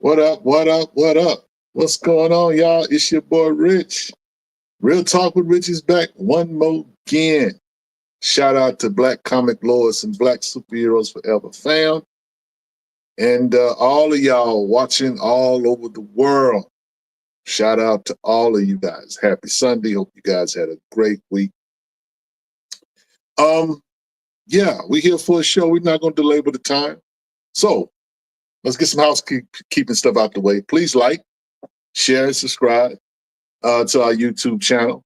What up? What up? What up? What's going on, y'all? It's your boy Rich. Real Talk with Rich is back one more again. Shout out to Black Comic Lords and Black Superheroes Forever fam. And all of y'all watching all over the world. Shout out to all of you guys. Happy Sunday. Hope you guys had a great week. Yeah, we're here for a show. We're not going to delay the time. So let's get some housekeeping stuff out the way. Please like, share, and subscribe to our YouTube channel,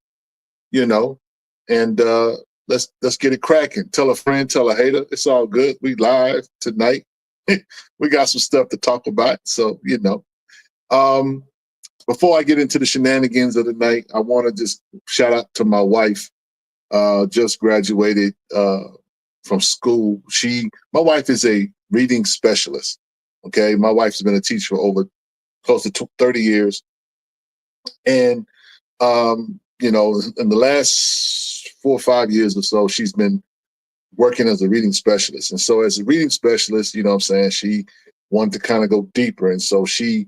and let's get it cracking. Tell a friend, tell a hater. It's all good. We live tonight. We got some stuff to talk about. So, before I get into the shenanigans of the night, I want to just shout out to my wife. Just graduated from school. My wife is a reading specialist. Okay. My wife's been a teacher for over close to 30 years. And, in the last 4 or 5 years or so, she's been working as a reading specialist. And so as a reading specialist, she wanted to kind of go deeper. And so she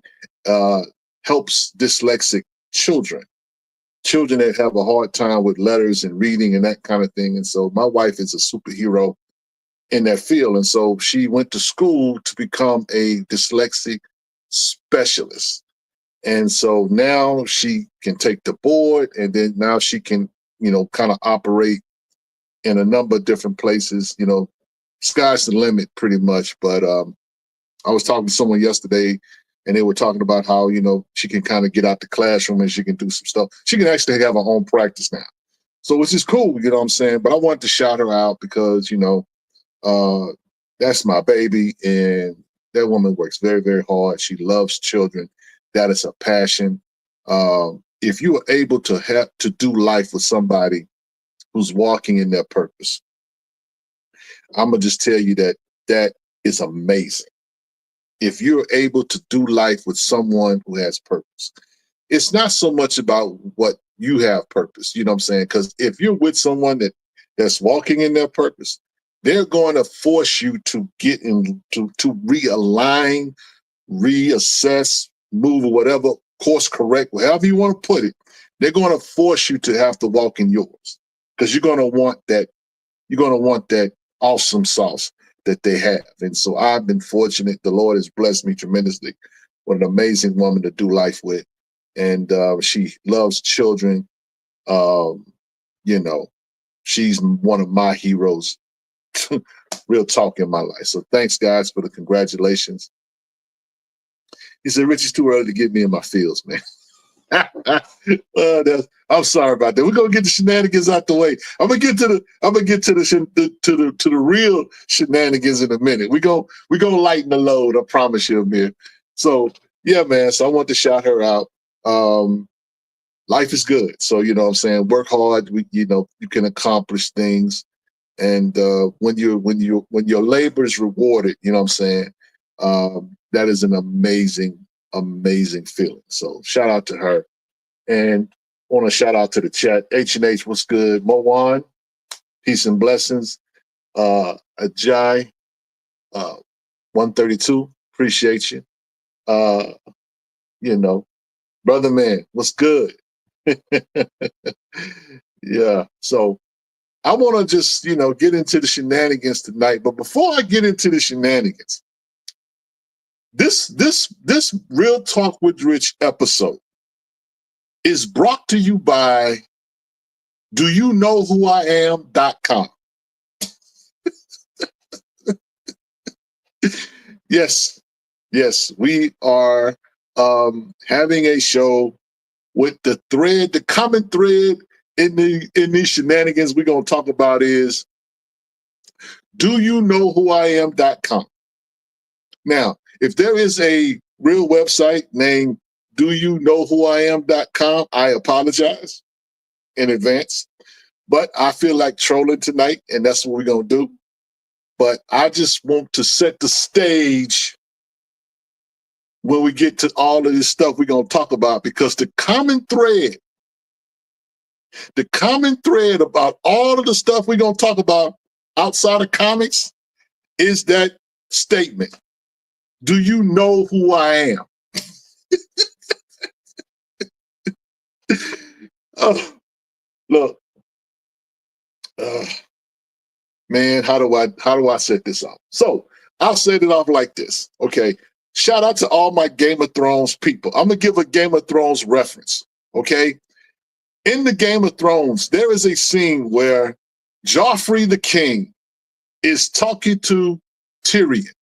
helps dyslexic children that have a hard time with letters and reading and that kind of thing. And so my wife is a superhero in that field. And so she went to school to become a dyslexic specialist. And so now she can take the board, and then now she can, kind of operate in a number of different places. Sky's the limit pretty much. But I was talking to someone yesterday, and they were talking about how, she can kind of get out the classroom and she can do some stuff. She can actually have her own practice now. So which is cool, you know what I'm saying? But I wanted to shout her out because, that's my baby. And that woman works very, very hard. She loves children. That is her passion. If you are able to do life with somebody who's walking in their purpose, I'm going to just tell you that is amazing. If you're able to do life with someone who has purpose, it's not so much about what you have purpose, you know what I'm saying? Because if you're with someone that's walking in their purpose, they're going to force you to get in, to realign, reassess, move, or whatever, course correct, however you want to put it. They're going to force you to have to walk in yours because you're going to want that awesome sauce that they have. And so I've been fortunate. The Lord has blessed me tremendously with an amazing woman to do life with. And she loves children. She's one of my heroes, real talk in my life. So thanks, guys, for the congratulations. He said, Rich, it's too early to get me in my feels, man. I'm sorry about that. We're gonna get the shenanigans out the way. I'm gonna get to the real shenanigans in a minute. We're gonna lighten the load. I promise you, Amir. So yeah, man. So I want to shout her out. Life is good. So you know what I'm saying. Work hard. You can accomplish things, and when your labor is rewarded, you know what I'm saying. That is an amazing feeling. So shout out to her. And I want to shout out to the chat. H&H, what's good? Moan, peace and blessings. Ajay, 132, appreciate you. Brother man, what's good? Yeah. So I want to just, get into the shenanigans tonight. But before I get into the shenanigans, this Real Talk with Rich episode is brought to you by doyouknowwhoiam.com. Yes, we are having a show with the common thread in these shenanigans we're going to talk about is doyouknowwhoiam.com. Now, if there is a real website named doyouknowwhoiam.com, I apologize in advance, but I feel like trolling tonight, and that's what we're going to do. But I just want to set the stage when we get to all of this stuff we're going to talk about, because the common thread about all of the stuff we're going to talk about outside of comics is that statement. Do you know who I am? Oh, look, man, how do I set this up? So I'll set it off like this. Okay. Shout out to all my Game of Thrones people. I'm gonna give a Game of Thrones reference. Okay. In the Game of Thrones, there is a scene where Joffrey the king is talking to Tyrion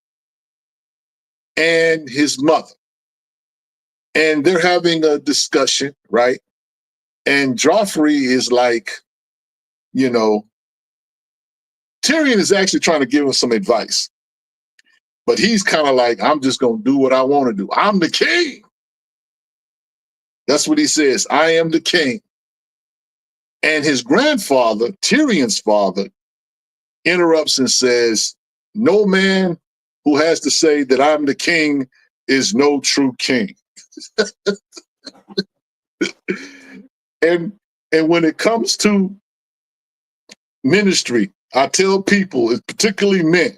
and his mother. And they're having a discussion, right? And Joffrey is like, you know, Tyrion is actually trying to give him some advice. But he's kind of like, I'm just going to do what I want to do. I'm the king. That's what he says. I am the king. And his grandfather, Tyrion's father, interrupts and says, no man who has to say that I'm the king is no true king. and when it comes to ministry, I tell people, particularly men,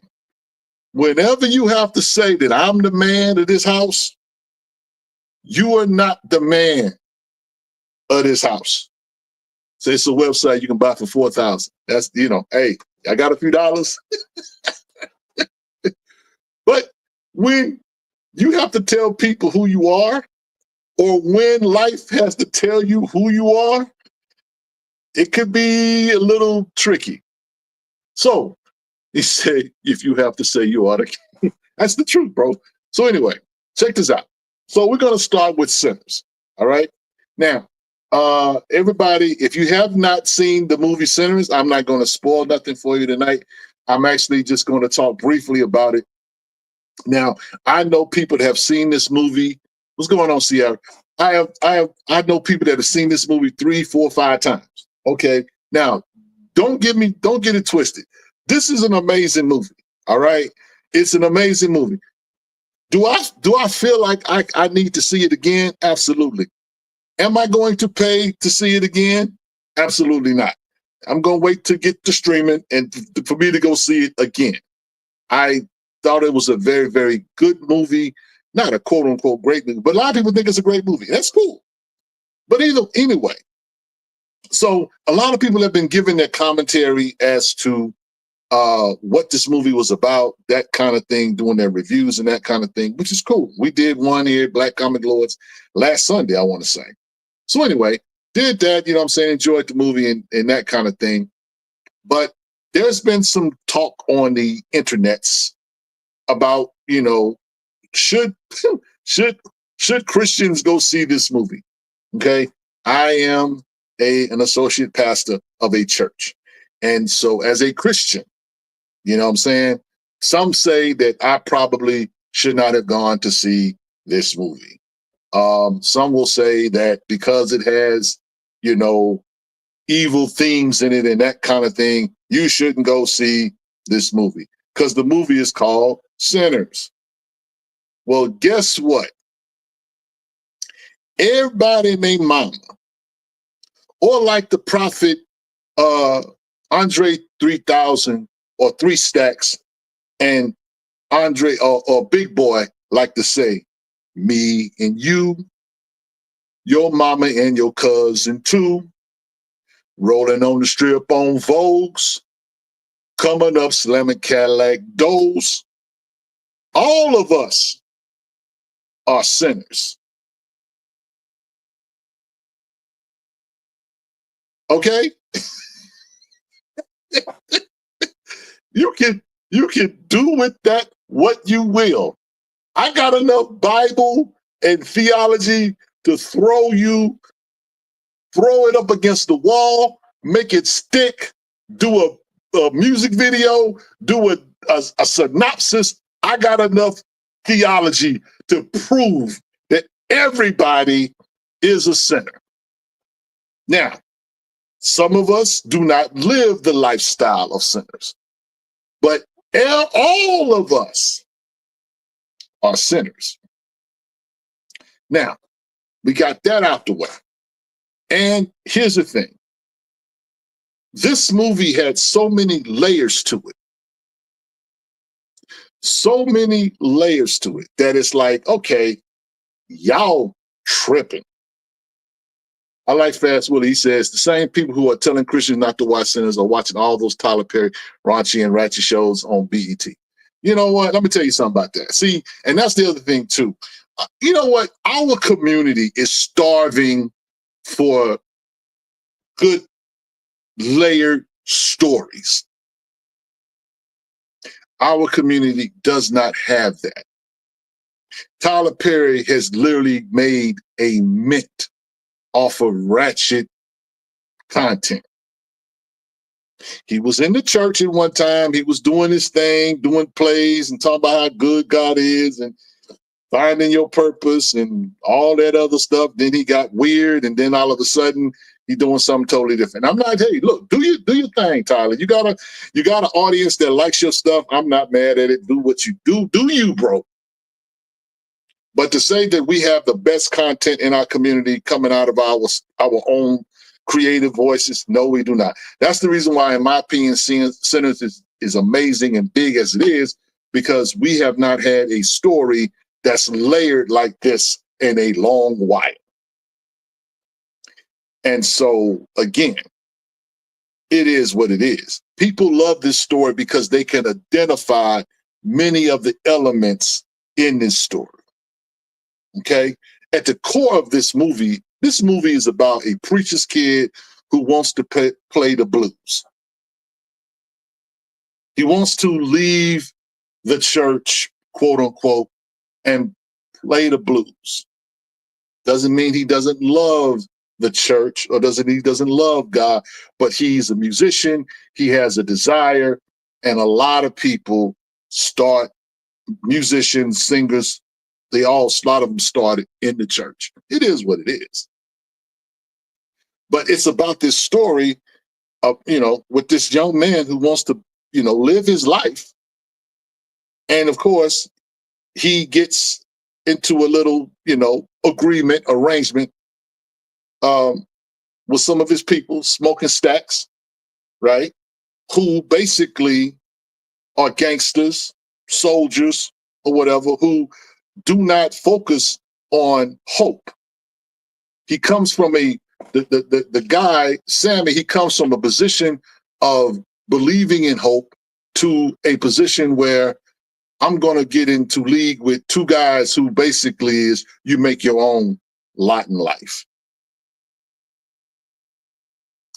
whenever you have to say that I'm the man of this house, you are not the man of this house. So it's a website you can buy for $4,000. That's, hey, I got a few dollars. But when you have to tell people who you are, or when life has to tell you who you are, it could be a little tricky. So he said, if you have to say you are the king, that's the truth, bro. So anyway, check this out. So we're going to start with Sinners. All right. Now, everybody, if you have not seen the movie Sinners, I'm not going to spoil nothing for you tonight. I'm actually just going to talk briefly about it. Now, I know people that have seen this movie. What's going on, Sierra? I know people that have seen this movie 3, 4, 5 times. Okay. Now, don't get it twisted. This is an amazing movie. All right. It's an amazing movie. Do I feel like I need to see it again? Absolutely. Am I going to pay to see it again? Absolutely not. I'm going to wait to get to streaming and for me to go see it again. I thought it was a very, very good movie. Not a quote unquote great movie, but a lot of people think it's a great movie. That's cool. But anyway, so a lot of people have been giving their commentary as to what this movie was about, that kind of thing, doing their reviews and that kind of thing, which is cool. We did one here, Black Comic Lords, last Sunday, I want to say. So anyway, did that, enjoyed the movie and that kind of thing. But there's been some talk on the internets about, should Christians go see this movie? Okay. I am an associate pastor of a church. And so as a Christian, some say that I probably should not have gone to see this movie. Some will say that because it has, evil themes in it and that kind of thing, you shouldn't go see this movie because the movie is called Sinners. Well, guess what? Everybody named Mama, or like the prophet Andre 3000 or 3 Stacks, and Andre or Big Boy like to say, me and you, your mama and your cousin too, rolling on the strip on Vogues, coming up slamming Cadillac doors. All of us are sinners. Okay? You can do with that what you will. I got enough Bible and theology to throw it up against the wall, make it stick, do a music video, do a synopsis. I got enough theology to prove that everybody is a sinner. Now, some of us do not live the lifestyle of sinners, but all of us are sinners. Now, we got that out the way. And here's the thing. This movie had so many layers to it. So many layers to it that it's like, okay, Y'all tripping. I like Fast Willie. He says the same people who are telling Christians not to watch Sinners are watching all those Tyler Perry raunchy and ratchet shows on BET. You know what? Let me tell you something about that. See, and that's the other thing too. You know what? Our community is starving for good layered stories. Our community does not have that. Tyler Perry has literally made a mint off of ratchet content. He was in the church at one time. He was doing his thing, doing plays and talking about how good God is and finding your purpose and all that other stuff. Then he got weird, and then all of a sudden he's doing something totally different. I'm not, hey, look, do your thing, Tyler. You got an audience that likes your stuff. I'm not mad at it. Do what you do. Do you, bro? But to say that we have the best content in our community coming out of our own creative voices, no, we do not. That's the reason why, in my opinion, Sinners is amazing and big as it is, because we have not had a story that's layered like this in a long while. And so, again, it is what it is. People love this story because they can identify many of the elements in this story. Okay? At the core of this movie is about a preacher's kid who wants to play the blues. He wants to leave the church, quote unquote, and play the blues. Doesn't mean he doesn't love the church or he doesn't love God, but he's a musician. He has a desire, and a lot of people start, musicians, singers, a lot of them started in the church. It is what it is. But it's about this story of, with this young man who wants to, live his life. And of course, he gets into a little, arrangement with some of his people, smoking stacks, right? Who basically are gangsters, soldiers, or whatever, who do not focus on hope. He comes from the guy, Sammy, he comes from a position of believing in hope to a position where I'm going to get into league with two guys who basically is you make your own lot in life.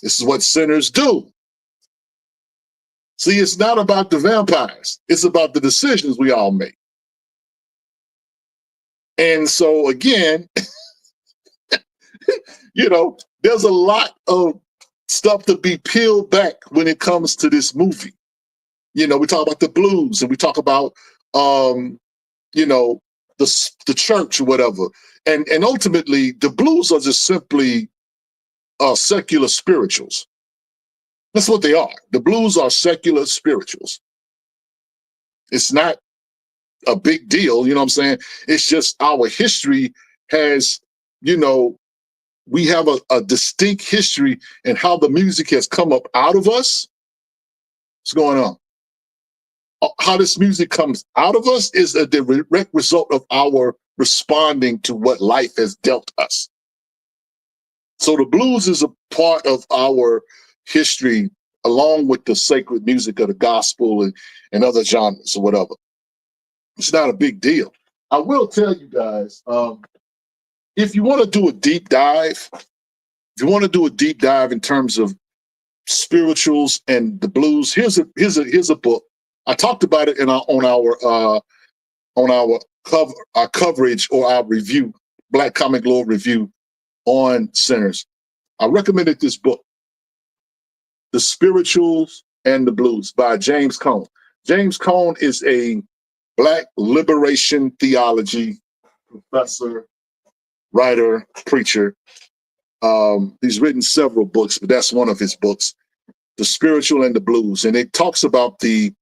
This is what sinners do. See, it's not about the vampires. It's about the decisions we all make. And so, again, there's a lot of stuff to be peeled back when it comes to this movie. We talk about the blues and we talk about, the church or whatever. And ultimately, the blues are just simply secular spirituals. That's what they are. The blues are secular spirituals. It's not a big deal, you know what I'm saying? It's just our history has, we have a distinct history in how the music has come up out of us. What's going on? How this music comes out of us is a direct result of our responding to what life has dealt us. So the blues is a part of our history, along with the sacred music of the gospel and other genres or whatever. It's not a big deal. I will tell you guys, if you want to do a deep dive, in terms of spirituals and the blues, here's a book. I talked about it on our coverage or our review, Black Comic Lore review on Sinners. I recommended this book, The Spirituals and the Blues by James Cone. James Cone is a Black liberation theology professor, writer, preacher. He's written several books, but that's one of his books, The Spiritual and the Blues. And it talks about the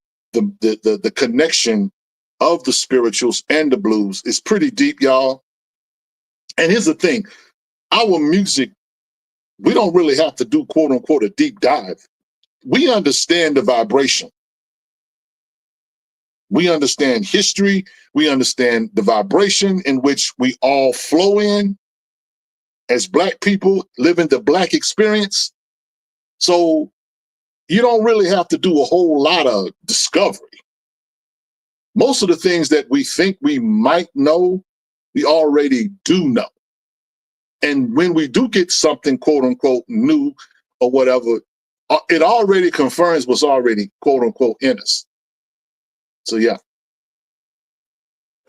connection of the spirituals and the blues. It's pretty deep, y'all. And here's the thing, our music, we don't really have to do, quote unquote, a deep dive. We understand the vibration. We understand history. We understand the vibration in which we all flow in as Black people living the Black experience. So you don't really have to do a whole lot of discovery. Most of the things that we think we might know, we already do know. And when we do get something, quote unquote, new or whatever, it already confirms what's already, quote unquote, in us. So yeah.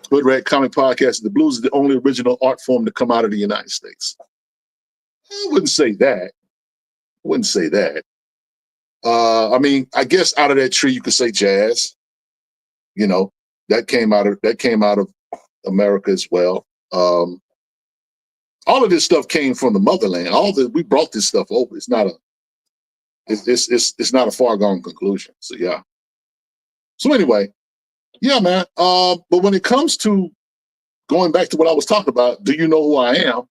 Hood Rat Comic Podcast, the blues is the only original art form to come out of the United States. I wouldn't say that. I mean, I guess out of that tree, you could say jazz. You know, that came out of America as well. All of this stuff came from the motherland. We brought this stuff over. It's not a far gone conclusion. So yeah. So anyway, yeah, man. But when it comes to going back to what I was talking about, do you know who I am?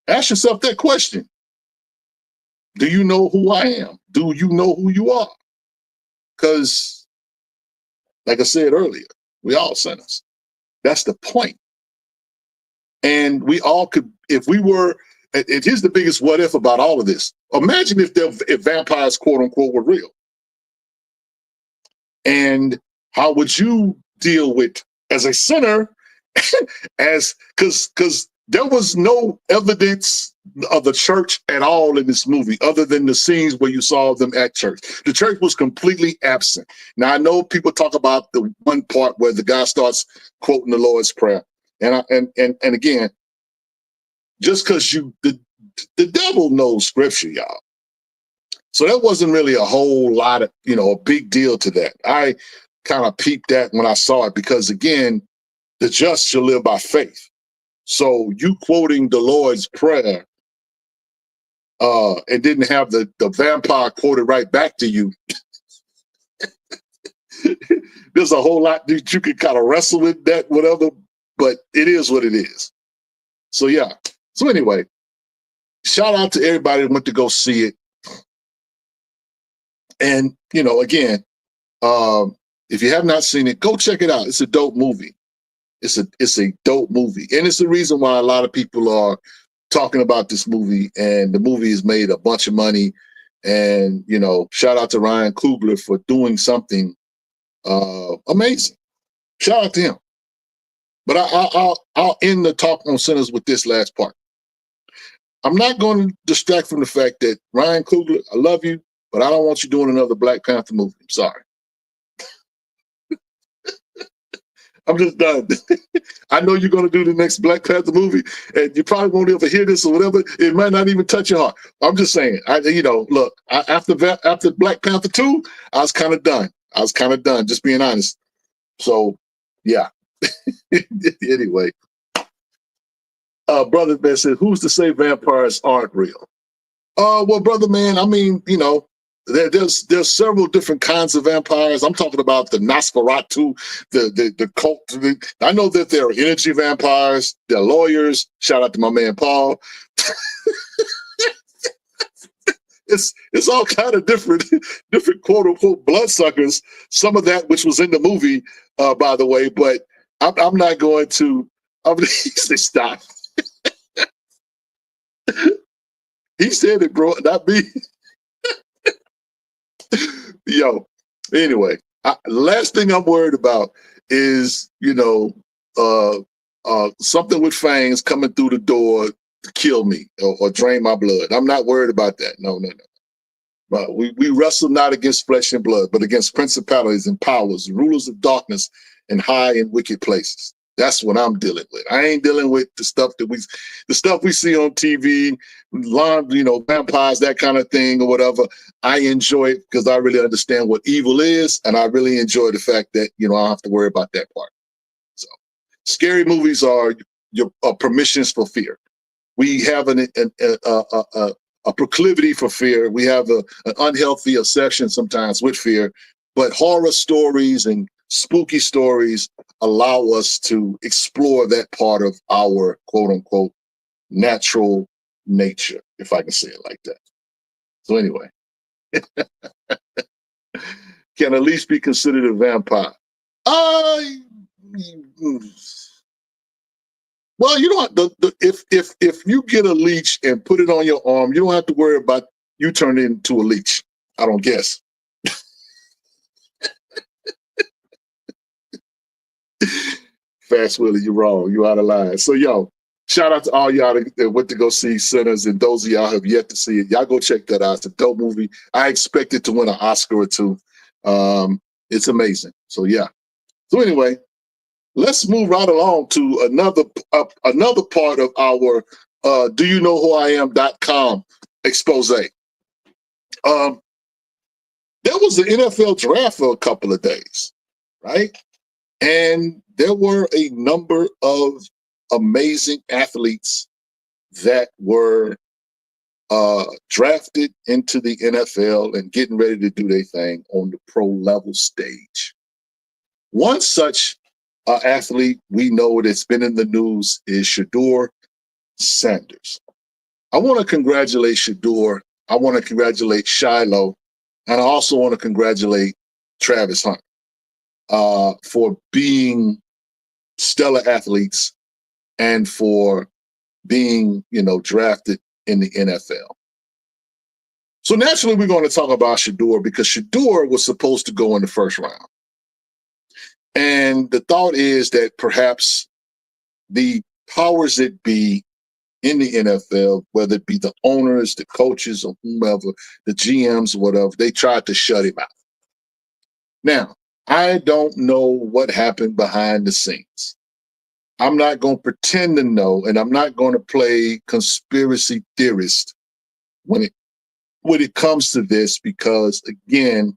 Ask yourself that question. Do you know who I am? Do you know who you are? Because, like I said earlier, we all sinners. That's the point. And we all could, if we were, here's the biggest what if about all of this. Imagine if vampires, quote unquote, were real. And how would you deal with, as a sinner, because there was no evidence of the church at all in this movie, other than the scenes where you saw them at church. The church was completely absent. Now, I know people talk about the one part where the guy starts quoting the Lord's Prayer. And again, just because the devil knows scripture, y'all. So that wasn't really a whole lot of, a big deal to that. I kind of peeped that when I saw it, because again, the just shall live by faith. So you quoting the Lord's Prayer and didn't have the vampire quoted right back to you. There's a whole lot that you can kind of wrestle with that, whatever, but it is what it is. So yeah. So anyway, shout out to everybody that went to go see it. And, again, if you have not seen it, go check it out. It's a dope movie. It's a dope movie. And it's the reason why a lot of people are talking about this movie, and the movie has made a bunch of money. And, shout out to Ryan Coogler for doing something amazing. Shout out to him. But I'll end the talk on sinners with this last part. I'm not going to distract from the fact that Ryan Coogler, I love you, but I don't want you doing another Black Panther movie. I'm sorry. I'm just done. I know you're going to do the next Black Panther movie, and you probably won't ever hear this or whatever. It might not even touch your heart. I'm just saying. Look, after Black Panther 2, I was kind of done. Just being honest. So, yeah. Anyway, brother man said, "Who's to say vampires aren't real?" Well, brother man, I mean, there's several different kinds of vampires. I'm talking about the Nosferatu, the cult. I know that there are energy vampires. There are lawyers. Shout out to my man Paul. It's all kind of different quote unquote bloodsuckers. Some of that which was in the movie, by the way. But I'm not going to. Say stop. He said it, bro, not me. Yo, anyway, last thing I'm worried about is, something with fangs coming through the door to kill me or drain my blood. I'm not worried about that. No. But we wrestle not against flesh and blood, but against principalities and powers, rulers of darkness and high and wicked places. That's what I'm dealing with. I ain't dealing with the stuff we see on TV, vampires, that kind of thing or whatever. I enjoy it because I really understand what evil is, and I really enjoy the fact that I don't have to worry about that part. So, scary movies are your permissions for fear. We have a proclivity for fear. We have an unhealthy obsession sometimes with fear, but horror stories and spooky stories allow us to explore that part of our quote unquote natural nature, if I can say it like that. So anyway, can at least be considered a vampire. Well, you don't. If you get a leech and put it on your arm, you don't have to worry about you turning into a leech. I don't guess. Fast Willie, you're wrong. You out of line. So, yo, shout out to all y'all that went to go see Sinners, and those of y'all who have yet to see it. Y'all go check that out. It's a dope movie. I expect it to win an Oscar or two. It's amazing. So, yeah. So, anyway, let's move right along to another part of our Do You Know Who I Am.com expose. There was the NFL draft for a couple of days, right? And there were a number of amazing athletes that were drafted into the NFL and getting ready to do their thing on the pro level stage. One such athlete we know that's been in the news is Shedeur Sanders. I want to congratulate Shedeur. I want to congratulate Shiloh. And I also want to congratulate Travis Hunt for being stellar athletes and for being, drafted in the NFL. So naturally, we're going to talk about Shedeur because Shedeur was supposed to go in the first round. And the thought is that perhaps the powers that be in the NFL, whether it be the owners, the coaches, or whomever, the GMs, or whatever, they tried to shut him out. Now, I don't know what happened behind the scenes. I'm not going to pretend to know, and I'm not going to play conspiracy theorist when it comes to this, because again,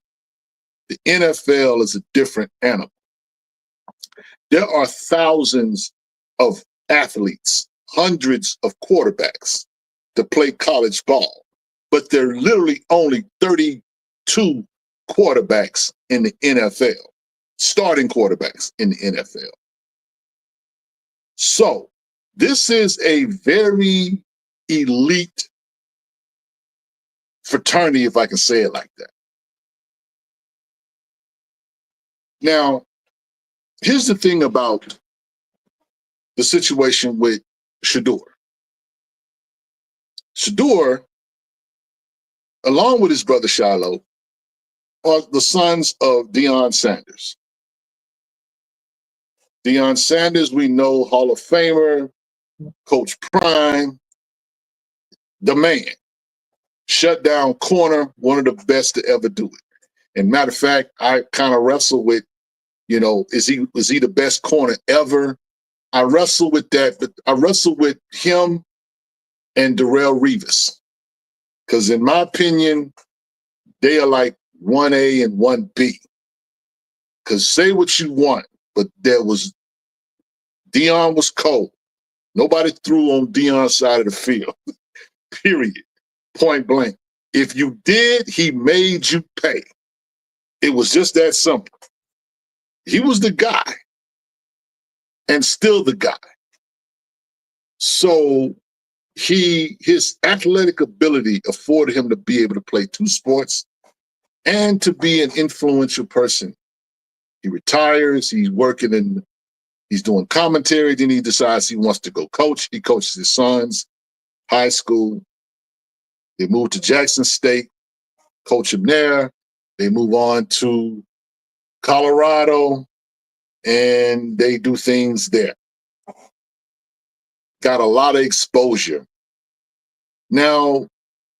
the NFL is a different animal. There are thousands of athletes, hundreds of quarterbacks to play college ball, but there are literally only 32 quarterbacks in the NFL, starting quarterbacks in the NFL. So this is a very elite fraternity, if I can say it like that. Now, here's the thing about the situation with Shedeur. Shedeur, along with his brother Shiloh, are the sons of Deion Sanders. Deion Sanders, we know, Hall of Famer, Coach Prime, the man, shut down corner, one of the best to ever do it. And matter of fact, I kind of wrestle with, is he the best corner ever? I wrestle with that, but I wrestle with him and Darrelle Revis. Because in my opinion, they are like 1A and 1B. Because say what you want, but Deion was cold. Nobody threw on Deion's side of the field, period, point blank. If you did, he made you pay. It was just that simple. He was the guy and still the guy. So his athletic ability afforded him to be able to play two sports and to be an influential person. He retires, he's doing commentary, then he decides he wants to go coach. He coaches his sons, high school. They move to Jackson State, coach him there. They move on to Colorado, and they do things there. Got a lot of exposure. Now,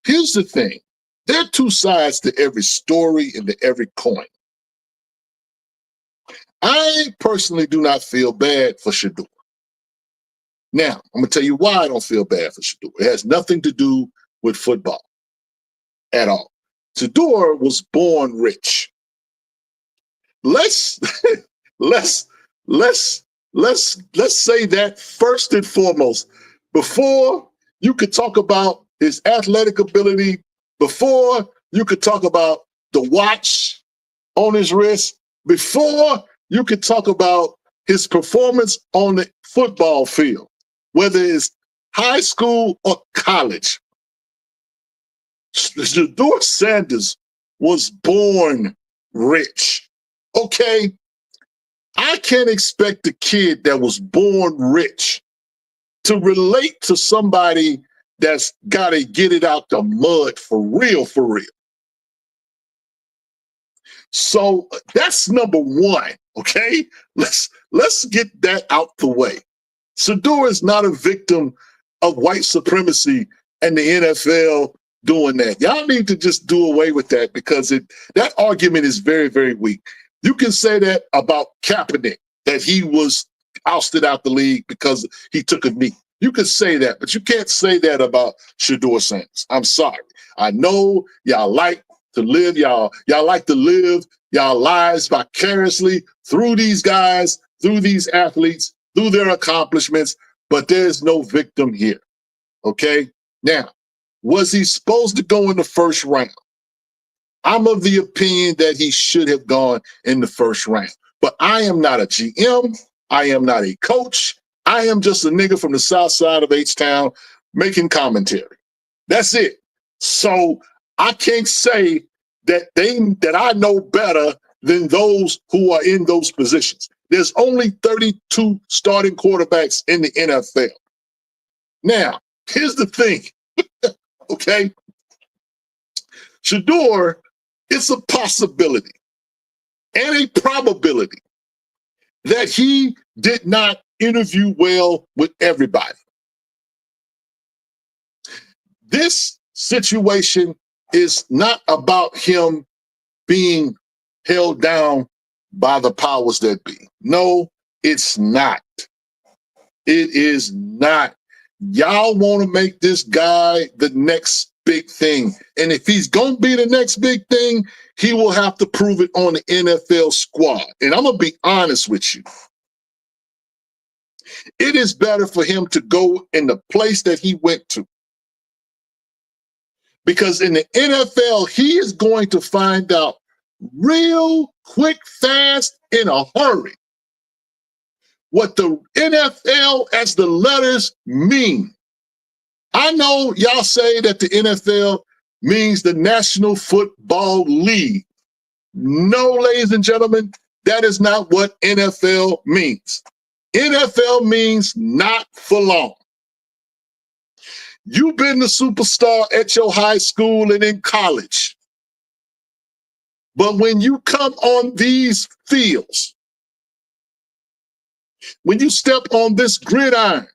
here's the thing. There are two sides to every story and to every coin. I personally do not feel bad for Shedeur. Now, I'm going to tell you why I don't feel bad for Shedeur. It has nothing to do with football at all. Shedeur was born rich. Let's say that first and foremost. Before you could talk about his athletic ability, before you could talk about the watch on his wrist, before you could talk about his performance on the football field, whether it's high school or college, Shedeur Sanders was born rich. Okay? I can't expect a kid that was born rich to relate to somebody that's got to get it out the mud for real, for real. So that's number one, okay? Let's get that out the way. Shedeur is not a victim of white supremacy and the NFL doing that. Y'all need to just do away with that because that argument is very, very weak. You can say that about Kaepernick, that he was ousted out the league because he took a knee. You could say that, but you can't say that about Shedeur Sanders. I'm sorry. I know y'all like to live, y'all like to live y'all lives vicariously through these guys, through these athletes, through their accomplishments, but there's no victim here. Okay? Now, was he supposed to go in the first round? I'm of the opinion that he should have gone in the first round. But I am not a GM. I am not a coach. I am just a nigga from the south side of H-Town making commentary. That's it. So I can't say that I know better than those who are in those positions. There's only 32 starting quarterbacks in the NFL. Now, here's the thing, okay? Shedeur, it's a possibility and a probability that he did not interview well with everybody. This situation is not about him being held down by the powers that be. No, it's not. It is not. Y'all want to make this guy the next big thing. And if he's going to be the next big thing, he will have to prove it on the NFL squad. And I'm going to be honest with you. It is better for him to go in the place that he went to. Because in the NFL, he is going to find out real quick, fast, in a hurry what the NFL as the letters mean. I know y'all say that the NFL means the National Football League. No, ladies and gentlemen, that is not what NFL means. NFL means not for long. You've been the superstar at your high school and in college. But when you come on these fields, when you step on this gridiron,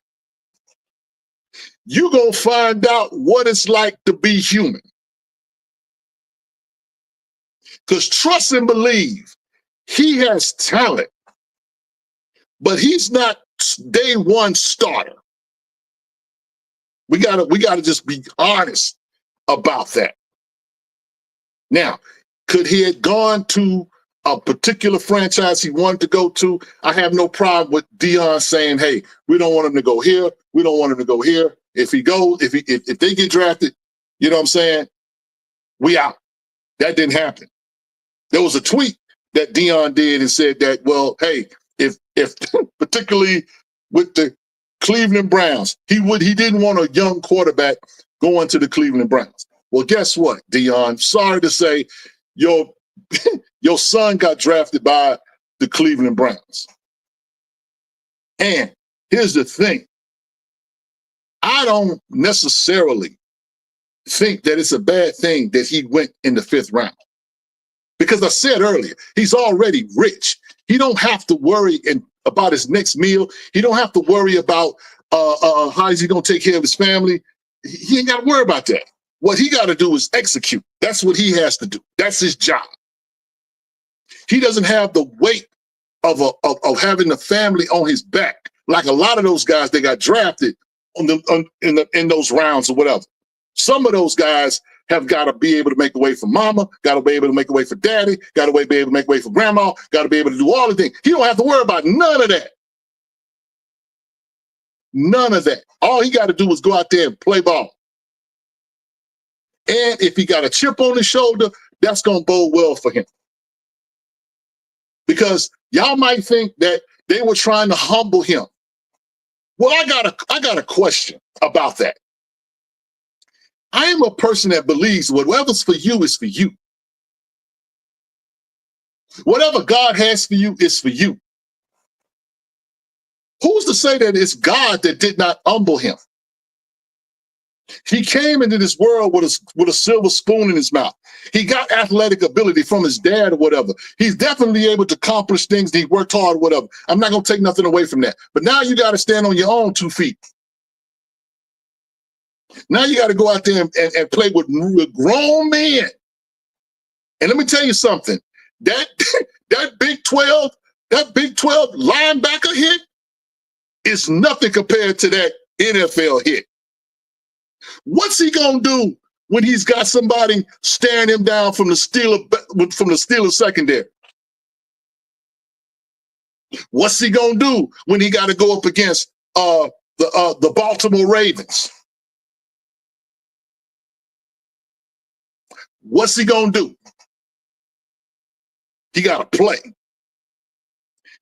you're going to find out what it's like to be human. Because trust and believe, he has talent, but he's not day one starter. We gotta just be honest about that. Now, could he have gone to a particular franchise he wanted to go to? I have no problem with Deion saying, hey, we don't want him to go here. We don't want him to go here. If he goes, if they get drafted, you know what I'm saying? We out. That didn't happen. There was a tweet that Deion did and said that, well, hey, if particularly with the Cleveland Browns, he didn't want a young quarterback going to the Cleveland Browns. Well, guess what, Deion? Sorry to say, your son got drafted by the Cleveland Browns. And here's the thing. I don't necessarily think that it's a bad thing that he went in the 5th round. Because I said earlier, he's already rich. He don't have to worry about his next meal. He don't have to worry about how is he going to take care of his family. He ain't got to worry about that. What he got to do is execute. That's what he has to do. That's his job. He doesn't have the weight of having the family on his back like a lot of those guys that got drafted in those rounds or whatever. Some of those guys have got to be able to make a way for mama, got to be able to make a way for daddy, got to be able to make a way for grandma, got to be able to do all the things. He don't have to worry about none of that. None of that. All he got to do is go out there and play ball. And if he got a chip on his shoulder, that's going to bode well for him. Because y'all might think that they were trying to humble him. Well, I got a question about that. I am a person that believes whatever's for you is for you. Whatever God has for you is for you. Who's to say that it's God that did not humble him? He came into this world with a silver spoon in his mouth. He got athletic ability from his dad or whatever. He's definitely able to accomplish things. He worked hard or whatever. I'm not going to take nothing away from that. But now you got to stand on your own 2 feet. Now you got to go out there and play with grown men. And let me tell you something. That Big 12 linebacker hit is nothing compared to that NFL hit. What's he gonna do when he's got somebody staring him down from the Steelers secondary? What's he gonna do when he got to go up against the Baltimore Ravens? What's he gonna do? He got to play.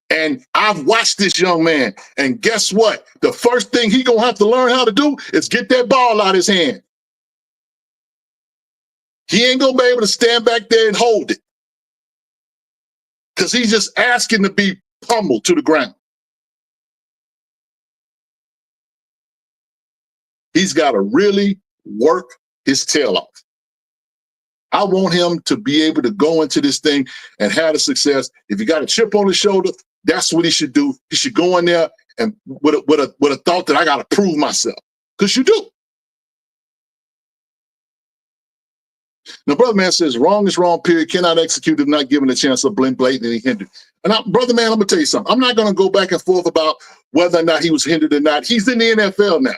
And I've watched this young man, and guess what? The first thing he gonna have to learn how to do is get that ball out of his hand. He ain't gonna be able to stand back there and hold it because he's just asking to be pummeled to the ground. He's got to really work his tail off. I want him to be able to go into this thing and have the success. If he got a chip on his shoulder, that's what he should do. He should go in there and with a thought that I got to prove myself, because you do. Now, brother man says wrong is wrong, period. Cannot execute if not given a chance of blatantly hindered. And brother man, I'm gonna tell you something. I'm not gonna go back and forth about whether or not he was hindered or not. He's in the NFL now.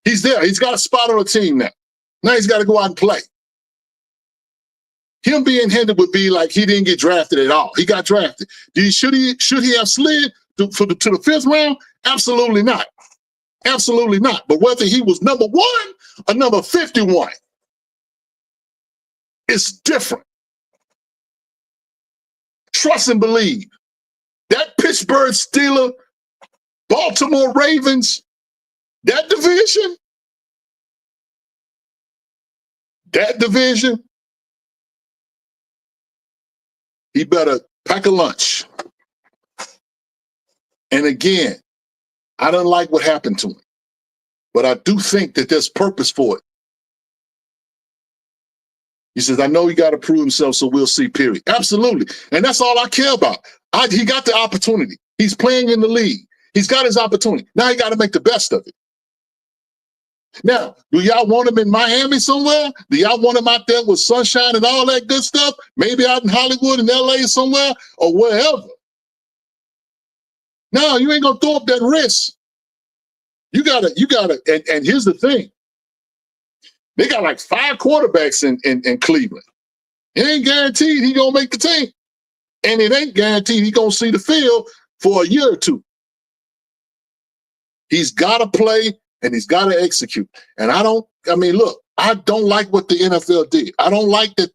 He's there. He's got a spot on a team now. Now he's got to go out and play. Him being hindered would be like he didn't get drafted at all. He got drafted. Should he have slid to the 5th round? Absolutely not. Absolutely not. But whether he was number 1 or number 51, it's different. Trust and believe. That Pittsburgh Steelers, Baltimore Ravens, that division, he better pack a lunch. And again, I don't like what happened to him, but I do think that there's purpose for it. He says, I know he got to prove himself, so we'll see, period. Absolutely. And that's all I care about. He got the opportunity. He's playing in the league. He's got his opportunity. Now he got to make the best of it. Now, do y'all want him in Miami somewhere? Do y'all want him out there with sunshine and all that good stuff? Maybe out in Hollywood and LA somewhere or wherever. No, you ain't gonna throw up that risk. You gotta, and here's the thing. They got like 5 quarterbacks in Cleveland. It ain't guaranteed he gonna make the team. And it ain't guaranteed he gonna see the field for a year or 2. He's gotta play and he's gotta execute. And look, I don't like what the NFL did. I don't like that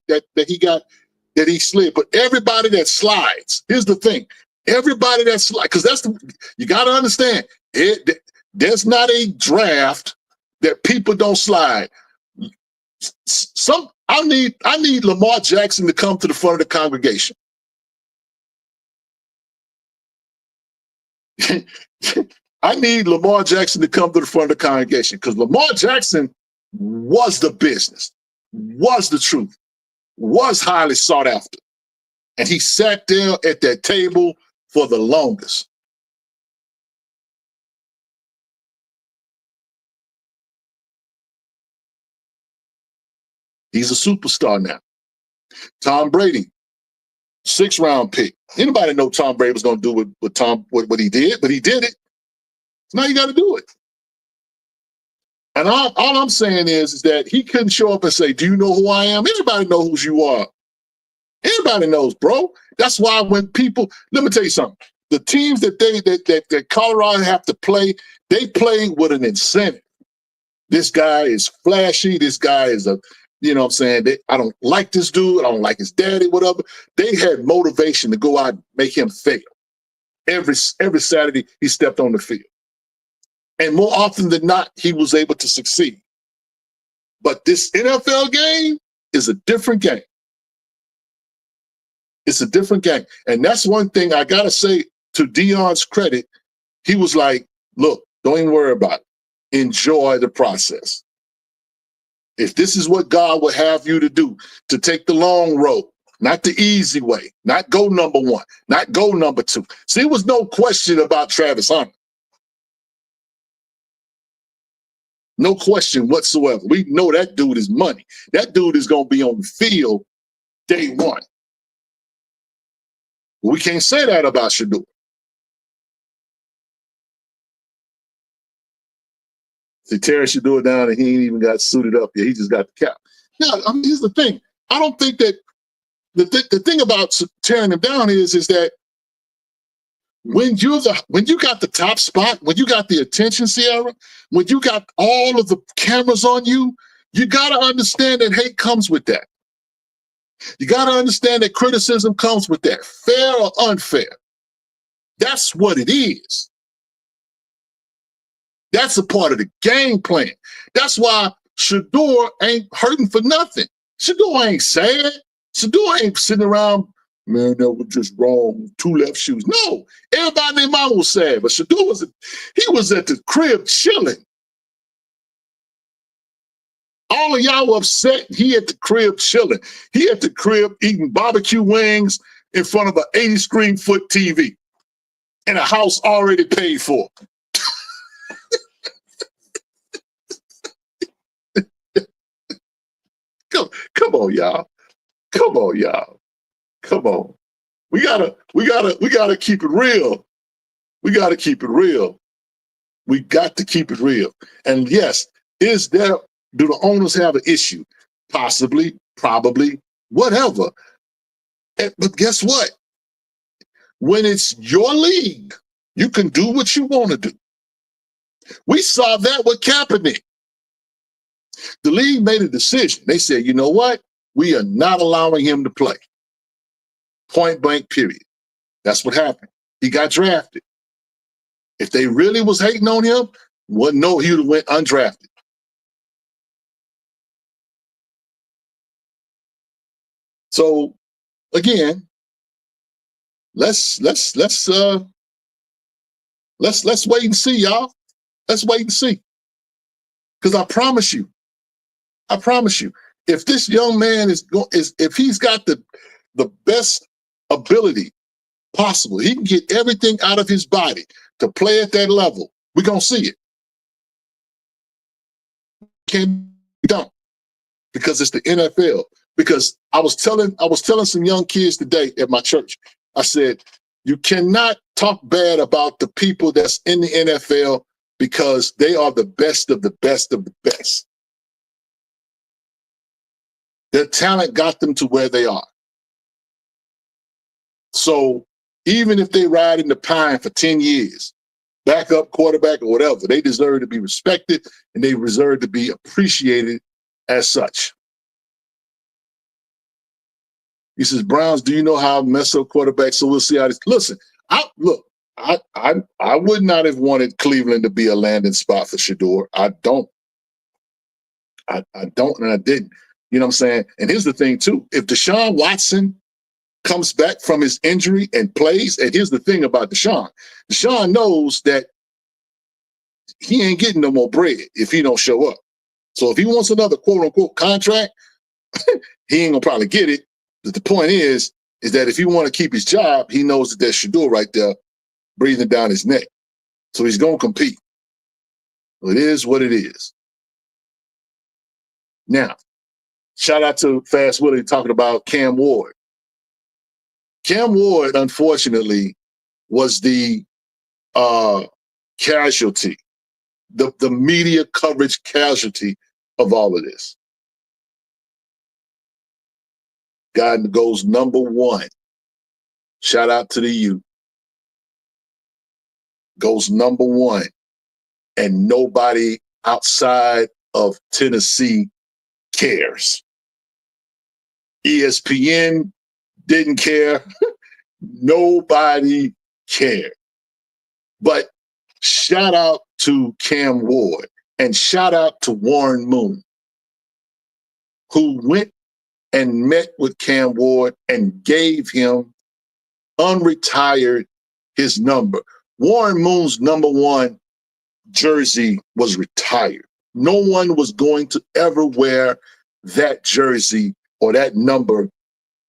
he slid. But everybody that slides, here's the thing. Everybody that slides, because you gotta understand, there's not a draft that people don't slide. I need Lamar Jackson to come to the front of the congregation. I need Lamar Jackson to come to the front of the congregation because Lamar Jackson was the business, was the truth, was highly sought after. And he sat there at that table for the longest. He's a superstar now. Tom Brady, 6th round pick. Anybody know Tom Brady was going to do what he did, but he did it. So now you got to do it. And all I'm saying is that he couldn't show up and say, do you know who I am? Everybody knows who you are. Everybody knows, bro. That's why when people, let me tell you something. The teams that Colorado have to play, they play with an incentive. This guy is flashy. This guy is you know what I'm saying? I don't like this dude. I don't like his daddy, whatever. They had motivation to go out and make him fail. Every Saturday, he stepped on the field. And more often than not, he was able to succeed. But this NFL game is a different game. It's a different game. And that's one thing I got to say to Dion's credit. He was like, look, don't even worry about it. Enjoy the process. If this is what God would have you to do, to take the long road, not the easy way, not go number one, not go number two. See, there was no question about Travis Hunter. No question whatsoever. We know that dude is money. That dude is going to be on the field day one. We can't say that about Shedeur. See, tearing Shedeur down and he ain't even got suited up yet. He just got the cap. Now, I mean, here's the thing. I don't think that the thing about tearing him down is that when you got the top spot, when you got the attention, Sierra, when you got all of the cameras on you, you got to understand that hate comes with that. You got to understand that criticism comes with that, fair or unfair. That's what it is. That's a part of the game plan. That's why Shedeur ain't hurting for nothing. Shedeur ain't sad. Shedeur ain't sitting around, man, that was just wrong, two left shoes. No, everybody and their mama was sad, but Shedeur was at the crib chilling. All of y'all were upset. He at the crib chilling. He at the crib eating barbecue wings in front of an 80-screen-foot TV in a house already paid for. Come on, y'all. Come on, y'all. Come on. We gotta keep it real. We gotta keep it real. We got to keep it real. And yes, do the owners have an issue? Possibly, probably, whatever. But guess what? When it's your league, you can do what you want to do. We saw that with Kaepernick. The league made a decision. They said, you know what? We are not allowing him to play. Point blank, period. That's what happened. He got drafted. If they really was hating on him, he would have went undrafted. So again, let's wait and see, y'all. Let's wait and see. Because I promise you, if this young man if he's got the best ability possible, he can get everything out of his body to play at that level, we're gonna see it. Can't be done because it's the NFL. Because I was telling some young kids today at my church, I said, you cannot talk bad about the people that's in the NFL because they are the best of the best of the best. Their talent got them to where they are. So even if they ride in the pine for 10 years, backup quarterback or whatever, they deserve to be respected and they deserve to be appreciated as such. He says, Browns, do you know how to mess up quarterbacks? So we'll see how this. Listen, I would not have wanted Cleveland to be a landing spot for Shedeur. I don't, and I didn't. You know what I'm saying? And here's the thing, too. If Deshaun Watson comes back from his injury and plays, and here's the thing about Deshaun. Deshaun knows that he ain't getting no more bread if he don't show up. So if he wants another quote-unquote contract, he ain't going to probably get it. But the point is that if he want to keep his job, he knows that there's Shedeur right there breathing down his neck. So he's going to compete. So it is what it is. Now, shout out to Fast Willie talking about Cam Ward. Cam Ward, unfortunately, was the casualty, the media coverage casualty of all of this. Guy goes number one. Shout out to the youth. Goes number one. And nobody outside of Tennessee cares. ESPN didn't care. Nobody cared. But shout out to Cam Ward and shout out to Warren Moon, who went and met with Cam Ward and gave him unretired his number. Warren Moon's #1 jersey was retired. No one was going to ever wear that jersey or that number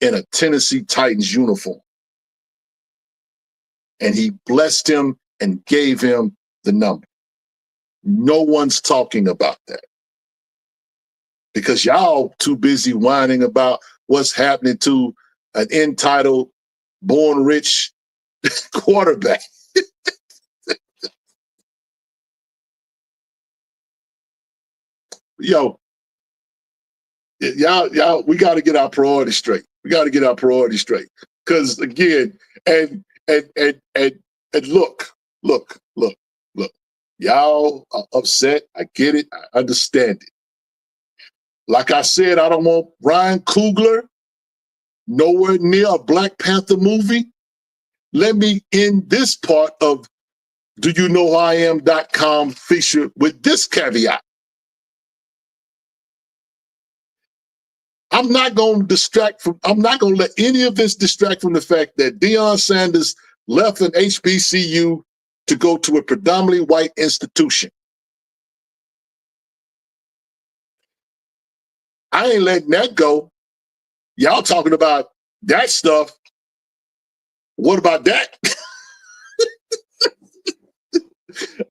in a Tennessee Titans uniform. And he blessed him and gave him the number. No one's talking about that because y'all too busy whining about what's happening to an entitled, born rich quarterback. Yo, y'all, we got to get our priorities straight. We got to get our priorities straight. Because again, and look. Y'all are upset. I get it. I understand it. Like I said, I don't want Ryan Coogler nowhere near a Black Panther movie. Let me end this part of doyouknowwhoiam.com feature with this caveat. I'm not going to let any of this distract from the fact that Deion Sanders left an HBCU to go to a predominantly white institution. I ain't letting that go. Y'all talking about that stuff. What about that?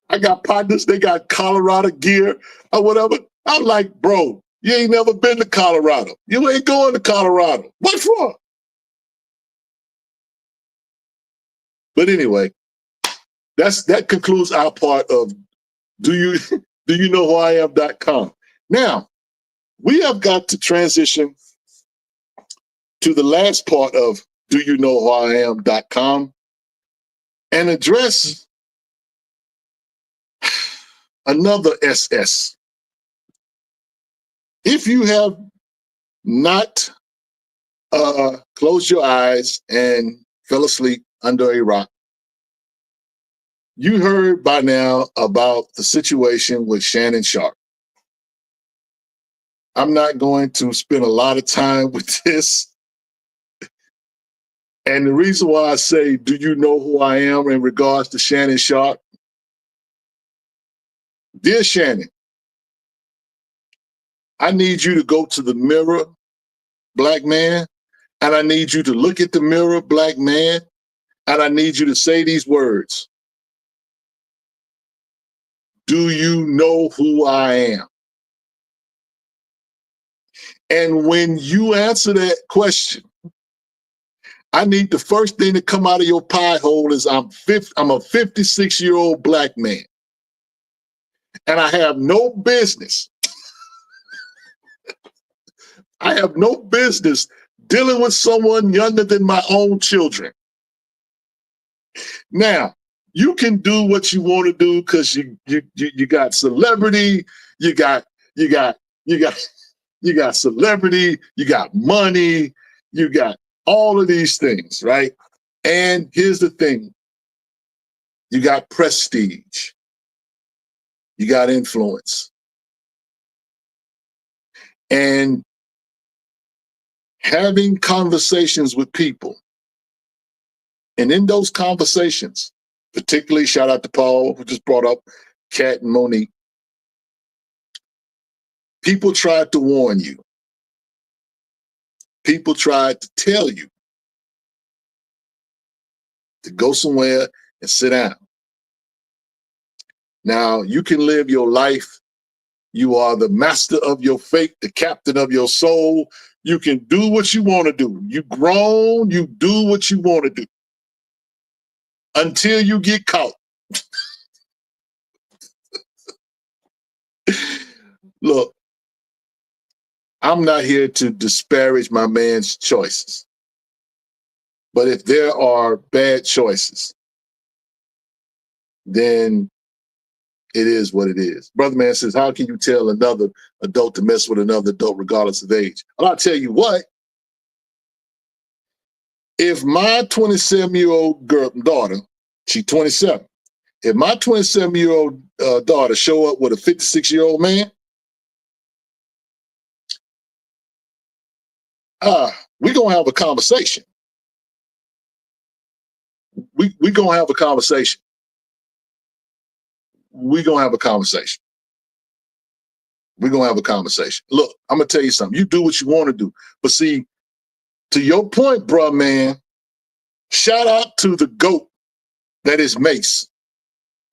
I got partners, they got Colorado gear or whatever. I'm like, bro, you ain't never been to Colorado. You ain't going to Colorado. What for? But anyway, that concludes our part of doyouknowwhoiam.com. Now, we have got to transition to the last part of doyouknowwhoiam.com and address another SS. If you have not closed your eyes and fell asleep under a rock, you heard by now about the situation with Shannon Sharpe. I'm not going to spend a lot of time with this. And the reason why I say, do you know who I am in regards to Shannon Sharpe? Dear Shannon, I need you to go to the mirror, Black man, and I need you to look at the mirror, Black man, and I need you to say these words. Do you know who I am? And when you answer that question, I need the first thing to come out of your pie hole is I'm a 56-year-old Black man. And I have no business. I have no business dealing with someone younger than my own children. Now, you can do what you want to do because you got celebrity, you got celebrity, you got money, you got all of these things, right? And here's the thing. You got prestige. You got influence. And having conversations with people. And in those conversations, particularly shout out to Paul, who just brought up Kat and Monique, people tried to warn you. People tried to tell you to go somewhere and sit down. Now, you can live your life. You are the master of your fate, the captain of your soul. You can do what you want to do. You grown, you do what you want to do until you get caught. Look, I'm not here to disparage my man's choices. But if there are bad choices, then it is what it is. Brother man says, how can you tell another adult to mess with another adult regardless of age? Well, I'll tell you what. If my 27-year-old daughter, she's 27, if my 27-year-old daughter show up with a 56-year-old man, we're going to have a conversation. We're going to have a conversation. We're going to have a conversation. We're going to have a conversation. Look, I'm going to tell you something. You do what you want to do. But see, to your point, bruh, man, shout out to the GOAT that is Mace.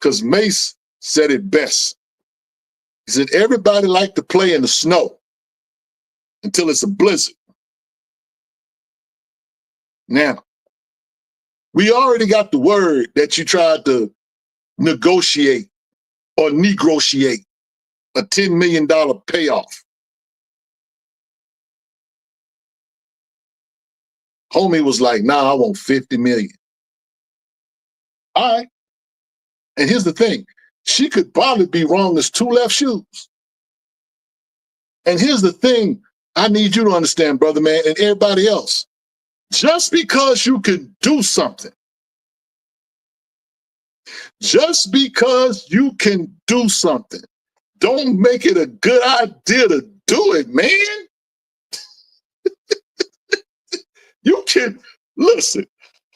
Because Mace said it best. He said, everybody like to play in the snow until it's a blizzard. Now, we already got the word that you tried to negotiate or negotiate a $10 million payoff. Homie was like, nah, I want 50 million. All right. And here's the thing. She could probably be wrong as two left shoes. And here's the thing I need you to understand, brother man, and everybody else. Just because you can do something, just because you can do something, don't make it a good idea to do it, man. You can, listen,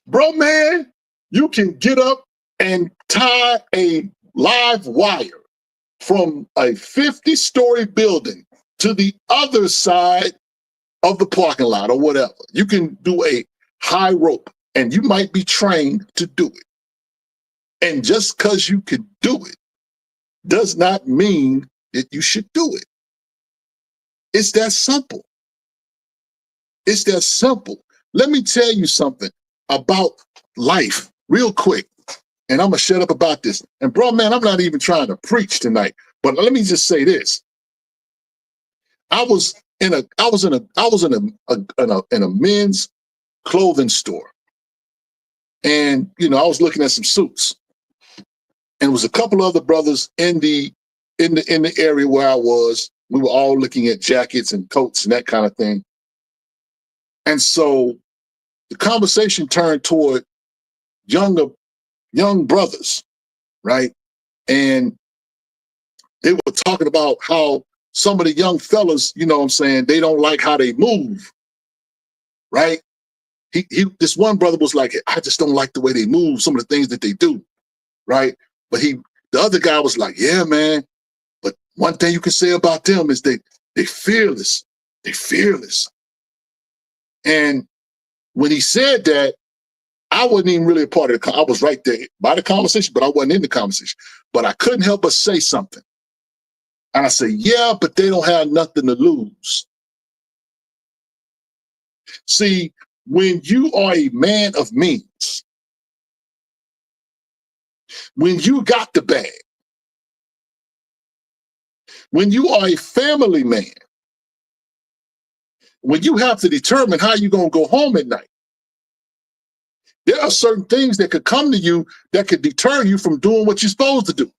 bro, man, you can get up and tie a live wire from a 50-story building to the other side of the parking lot or whatever. You can do a high rope, and you might be trained to do it. And just because you can do it does not mean that you should do it. It's that simple. It's that simple. Let me tell you something about life real quick, and I'm gonna shut up about this. And bro, man, I'm not even trying to preach tonight, but let me just say this. I was in a men's clothing store, and I was looking at some suits, and it was a couple other brothers in the area where I was. We were all looking at jackets and coats and that kind of thing. And so the conversation turned toward young brothers, right? And they were talking about how some of the young fellas, they don't like how they move, right? This one brother was like, I just don't like the way they move, some of the things that they do, right? But the other guy was like, yeah, man, but one thing you can say about them is they fearless. They fearless. And when he said that, I wasn't even really a part of I was right there by the conversation, but I wasn't in the conversation. But I couldn't help but say something. And I said, yeah, but they don't have nothing to lose. See, when you are a man of means, when you got the bag, when you are a family man, when you have to determine how you're going to go home at night, there are certain things that could come to you that could deter you from doing what you're supposed to do.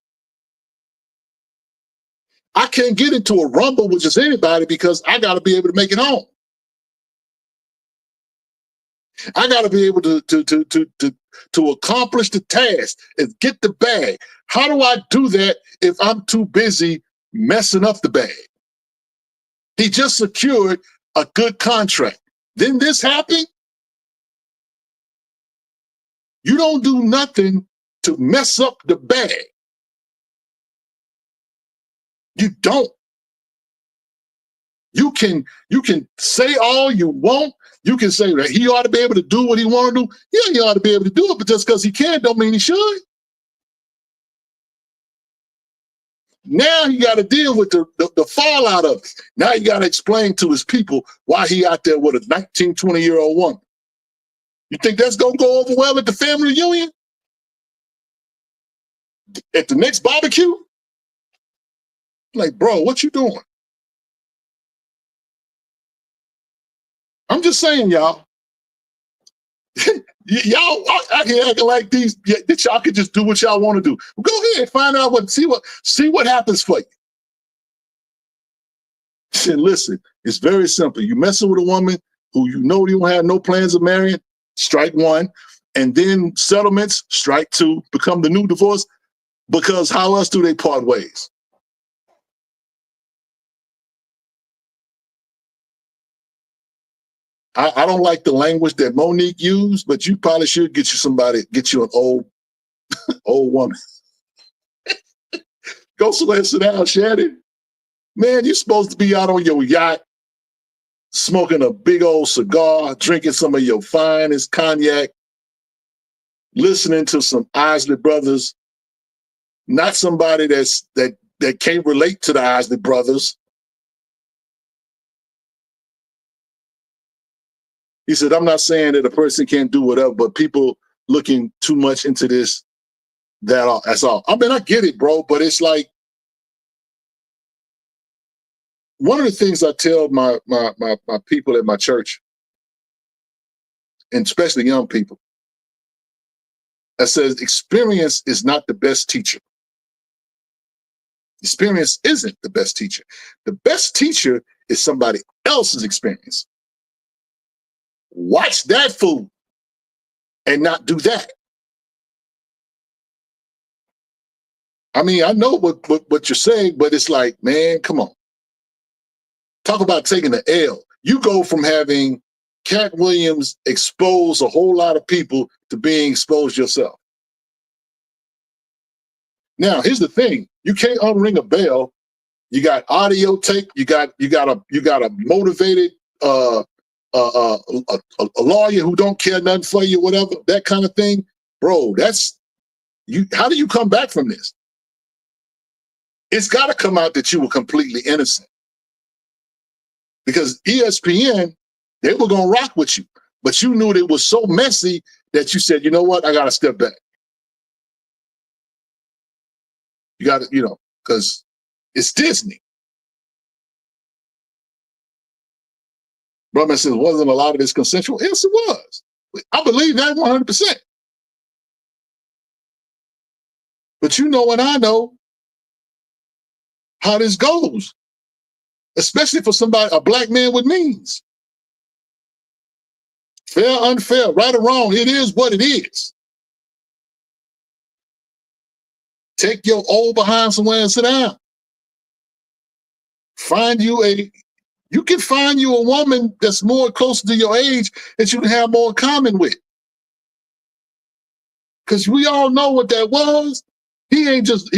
I can't get into a rumble with just anybody because I got to be able to make it home. I got to be able to accomplish the task and get the bag. How do I do that if I'm too busy messing up the bag? He just secured a good contract. Then this happened. You don't do nothing to mess up the bag. You don't. You can say all you want. You can say that he ought to be able to do what he want to do. Yeah, he ought to be able to do it, but just because he can don't mean he should. Now he got to deal with the fallout of it. Now he got to explain to his people why he out there with a 19, 20-year-old woman. You think that's going to go over well at the family reunion? At the next barbecue? Like, bro, what you doing? I'm just saying, y'all. Y'all out here acting like that y'all can just do what y'all want to do. Go ahead, find out see what happens for you. And listen, it's very simple. You messing with a woman who you don't have no plans of marrying, strike one. And then settlements, strike two, become the new divorce. Because how else do they part ways? I don't like the language that Monique used, but you probably should get you an old woman. Go somewhere and sit down, Shannon. Man, you're supposed to be out on your yacht, smoking a big old cigar, drinking some of your finest cognac, listening to some Isley Brothers, not somebody that can't relate to the Isley Brothers. He said, I'm not saying that a person can't do whatever, but people looking too much into this, that's all. I mean, I get it, bro, but it's like, one of the things I tell my people at my church, and especially young people, that says experience is not the best teacher. Experience isn't the best teacher. The best teacher is somebody else's experience. Watch that fool and not do that. I mean, I know what you're saying, but it's like, man, come on. Talk about taking the L. You go from having Cat Williams expose a whole lot of people to being exposed yourself. Now, here's the thing. You can't unring a bell. You got audio tape. You got a motivated a lawyer who don't care nothing for you, whatever, that kind of thing. Bro, that's you. How do you come back from this? It's got to come out that you were completely innocent. Because ESPN, they were going to rock with you. But you knew it was so messy that you said, you know what? I got to step back. You got to, because it's Disney. Brother says, wasn't a lot of this consensual? Yes, it was. I believe that 100%. But you know and I know how this goes. Especially for somebody, a black man with means. Fair, unfair, right or wrong, it is what it is. Take your old behind somewhere and sit down. You can find you a woman that's more closer to your age that you can have more in common with. Because we all know what that was. He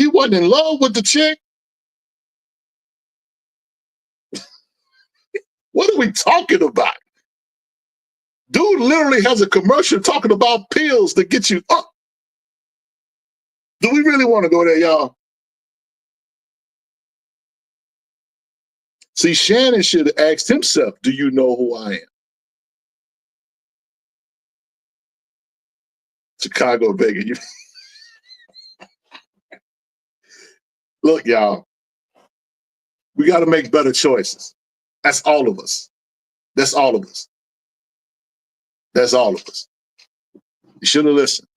wasn't in love with the chick. What are we talking about? Dude literally has a commercial talking about pills that get you up. Do we really want to go there, y'all? See, Shannon should have asked himself, do you know who I am? Chicago begging. Look, y'all, we got to make better choices. That's all of us. That's all of us. That's all of us. You should have listened.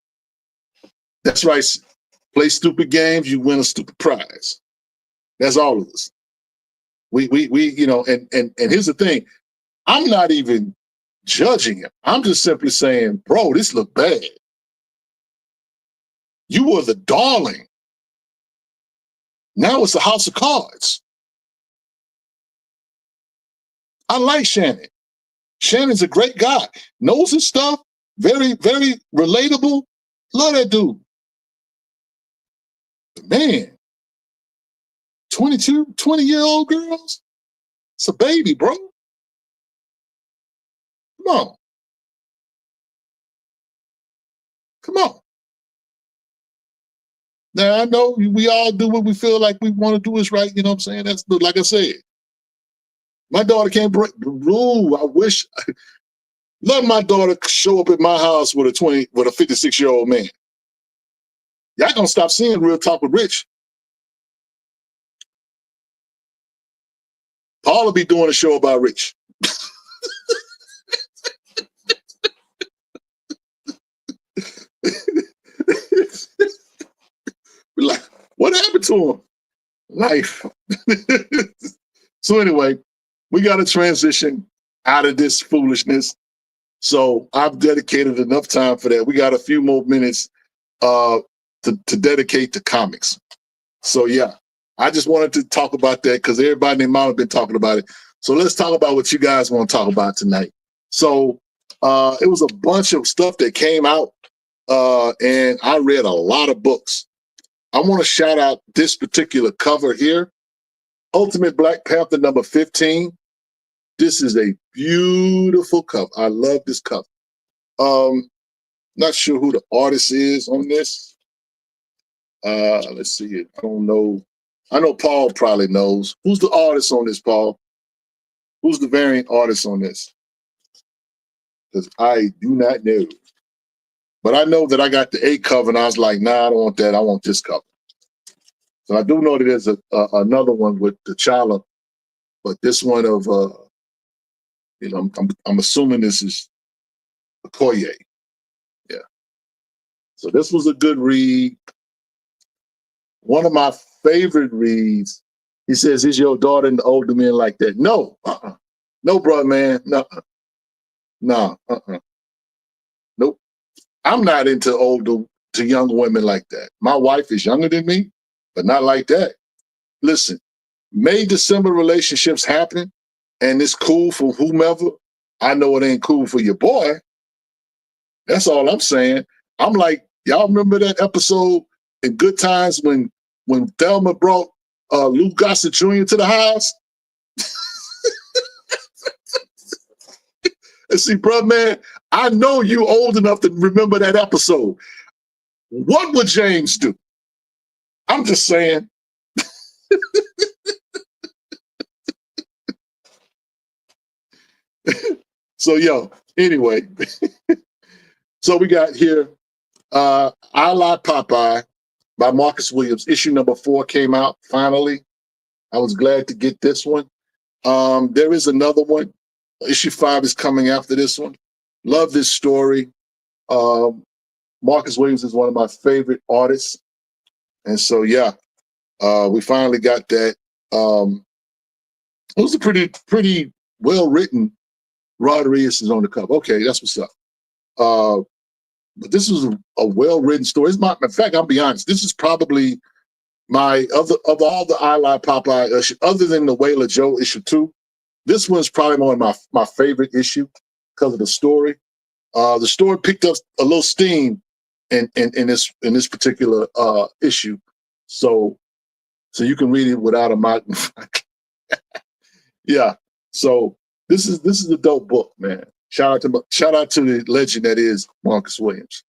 That's right. Play stupid games, you win a stupid prize. That's all of us. We and here's the thing. I'm not even judging him. I'm just simply saying, bro, this look bad. You were the darling. Now it's a house of cards. I like Shannon. Shannon's a great guy. Knows his stuff. Very, very relatable. Love that dude. Man, 20-year-old girls? It's a baby, bro. Come on. Come on. Now, I know we all do what we feel like we want to do is right. You know what I'm saying? That's like I said. My daughter can't break the rule. I wish. Let my daughter show up at my house with a 56-year-old man. Y'all gonna stop seeing Real Talk with Rich. Paul will be doing a show about Rich. Like, what happened to him? Life. So anyway, we got to transition out of this foolishness. So I've dedicated enough time for that. We got a few more minutes to dedicate to comics. So yeah, I just wanted to talk about that because everybody in their mom have been talking about it. So let's talk about what you guys want to talk about tonight. So it was a bunch of stuff that came out, and I read a lot of books. I want to shout out this particular cover here, Ultimate Black Panther number 15. This is a beautiful cover. I love this cover. Not sure who the artist is on this. Let's see it. I don't know. I know Paul probably knows. Who's the artist on this, Paul? Who's the variant artist on this? Because I do not know. But I know that I got the A cover, and I was like, nah, I don't want that. I want this cover. So I do know that there's another one with T'Challa, but this one of, I'm assuming this is Okoye. Yeah. So this was a good read. One of my favorite reads. He says, "Is your daughter into older men like that?" No, no, brother, man, no, no, nope. I'm not into young women like that. My wife is younger than me, but not like that. Listen, May December relationships happen, and it's cool for whomever. I know it ain't cool for your boy. That's all I'm saying. I'm like, y'all remember that episode in Good Times when Thelma brought Lou Gossett Jr. to the house? And see, bro, man, I know you old enough to remember that episode. What would James do? I'm just saying. So, anyway. So we got here, I Lie Popeye by Marcus Williams. Issue number 4 came out finally. I was glad to get this one. There is another one. Issue 5 is coming after this one. Love this story. Marcus Williams is one of my favorite artists. And so, we finally got that. It was a pretty well-written. Rodriguez is on the cover. Okay, that's what's up. But this was a well-written story. In fact, I'll be honest, this is probably my of all the I Lie Popeye issue, other than the Wayla Joe issue 2, this one's probably one of my favorite issue because of the story. The story picked up a little steam in this particular issue, so you can read it without a magnifying. Yeah. So this is a dope book, man. Shout out to the legend that is Marcus Williams.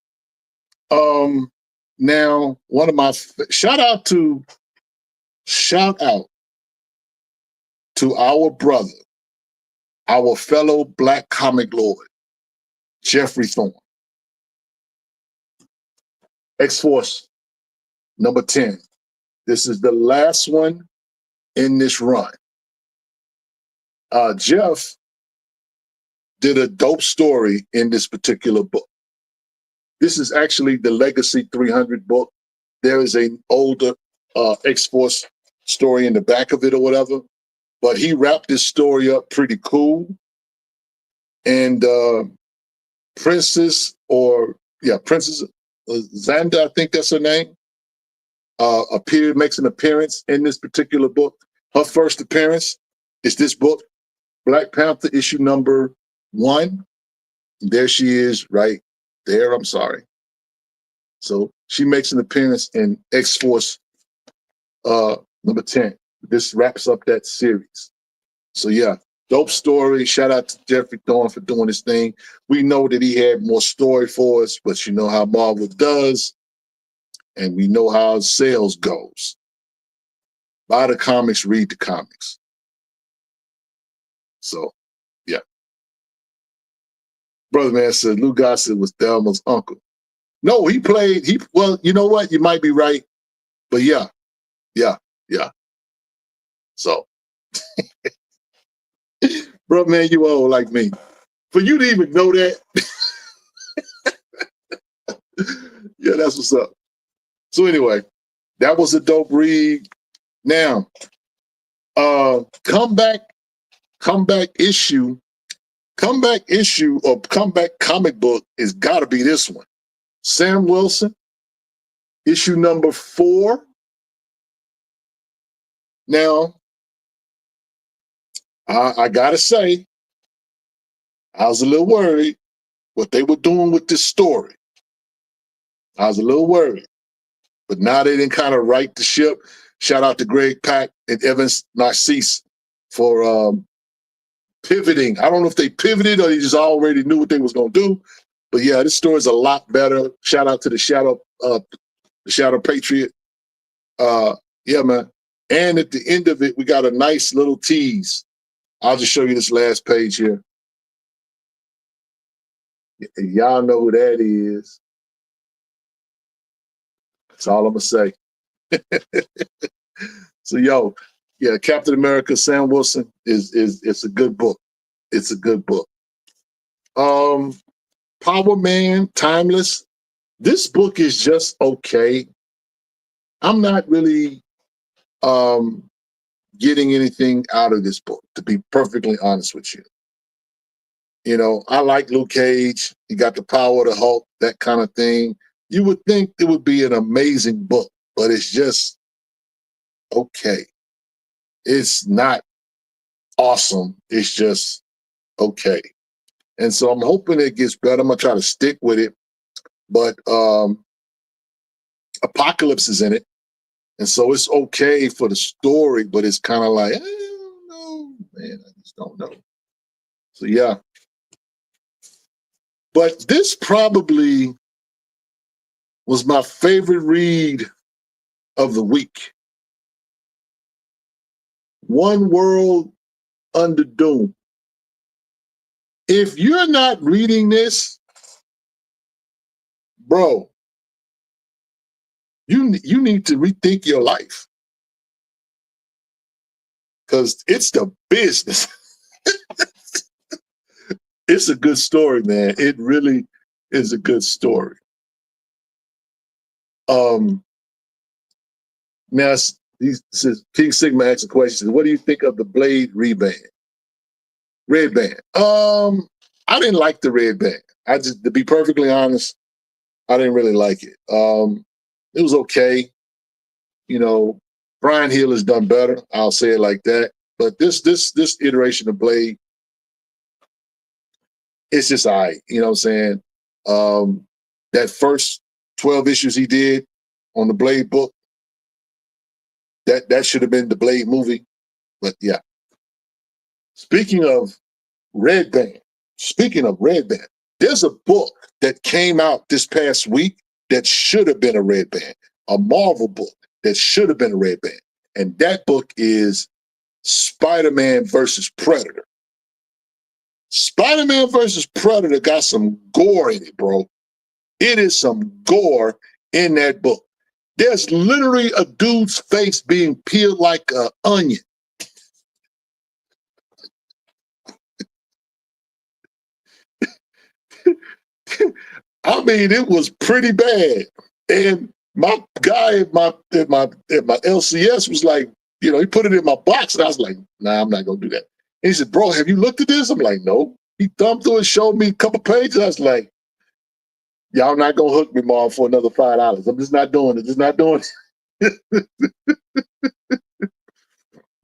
Now one of my shout out to our brother, our fellow Black comic lord, Jeffrey Thorne. X-Force number 10. This is the last one in this run. Jeff did a dope story in this particular book. This is actually the Legacy 300 book. There is an older X-Force story in the back of it or whatever, but he wrapped this story up pretty cool. And Princess Xanda, I think that's her name, makes an appearance in this particular book. Her first appearance is this book, Black Panther issue number 1. There she is right there. I'm sorry. So she makes an appearance in X-Force number 10. This wraps up that series. So dope story. Shout out to Jeffrey Thorne for doing this thing. We know that he had more story for us, but you know how Marvel does, and we know how sales goes. Buy the comics, read the comics. So, Brother man said Lou Gossett was Thelma's uncle. No, well, you know what? You might be right, but yeah. So, bro, man, you old like me. For you to even know that, that's what's up. So anyway, that was a dope read. Now, comeback issue or comeback comic book is got to be this one. Sam Wilson, issue number 4. Now, I gotta say, I was a little worried what they were doing with this story. I was a little worried. But now they didn't kind of right the ship. Shout out to Greg Pak and Evans Narcisse for pivoting. I don't know if they pivoted or they just already knew what they was going to do. But yeah, this story is a lot better. Shout out to the Shadow Patriot. Yeah, man. And at the end of it, we got a nice little tease. I'll just show you this last page here. Y'all know who that is. That's all I'm gonna say. So, yo, yeah, Captain America, Sam Wilson is it's a good book. It's a good book. Power Man, Timeless. This book is just okay. I'm not really getting anything out of this book, to be perfectly honest with you. You know, I like Luke Cage. He got the power of the Hulk, that kind of thing. You would think it would be an amazing book, but it's just okay. It's not awesome. It's just okay. And so I'm hoping it gets better. I'm going to try to stick with it. But Apocalypse is in it. And so it's okay for the story, but it's kind of like, I don't know, man. I just don't know. So, yeah. But this probably was my favorite read of the week. One World Under Doom. If you're not reading this, bro, you need to rethink your life. Because it's the business. It's a good story, man. It really is a good story. Now, King Sigma asks a question. What do you think of the Blade Red Band? I didn't like the Red Band. To be perfectly honest, I didn't really like it. It was okay. You know, Brian Hill has done better. I'll say it like that. But this iteration of Blade, it's just all right. You know what I'm saying? That first 12 issues he did on the Blade book, that should have been the Blade movie. But yeah. Speaking of Red Band, there's a book that came out this past week that should have been a Red Band, a Marvel book that should have been a Red Band. And that book is Spider-Man versus Predator. Spider-Man versus Predator got some gore in it, bro. It is some gore in that book. There's literally a dude's face being peeled like an onion. I mean, it was pretty bad. And my guy at my LCS was like, you know, he put it in my box, and I was like, nah, I'm not gonna do that. And he said, bro, have you looked at this? I'm like, no. He thumbed through it, showed me a couple pages. I was like, y'all not gonna hook me, Mom, for another $5. I'm just not doing it. Just not doing it.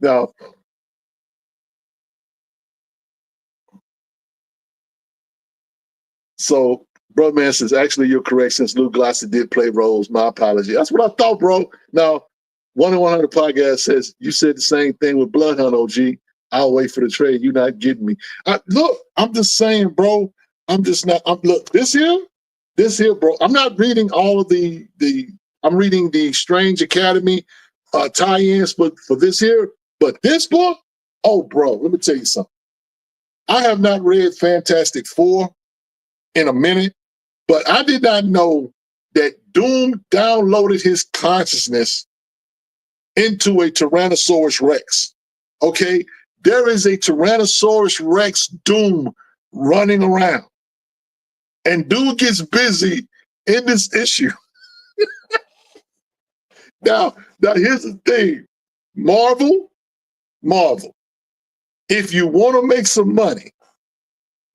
No. So, bro, man says, actually, you're correct. Since Lou Glossy did play roles, my apology. That's what I thought, bro. Now, 1 in 100 podcast says, you said the same thing with Bloodhound OG. I'll wait for the trade. You're not getting me. Look, I'm just saying, bro. I'm just not. Look, this here, bro. I'm not reading all of the. I'm reading the Strange Academy tie-ins for this here. But this book, oh, bro, let me tell you something. I have not read Fantastic Four in a minute, but I did not know that Doom downloaded his consciousness into a Tyrannosaurus Rex. Okay? There is a Tyrannosaurus Rex Doom running around. And dude gets busy in this issue. Now, here's the thing. Marvel, if you want to make some money,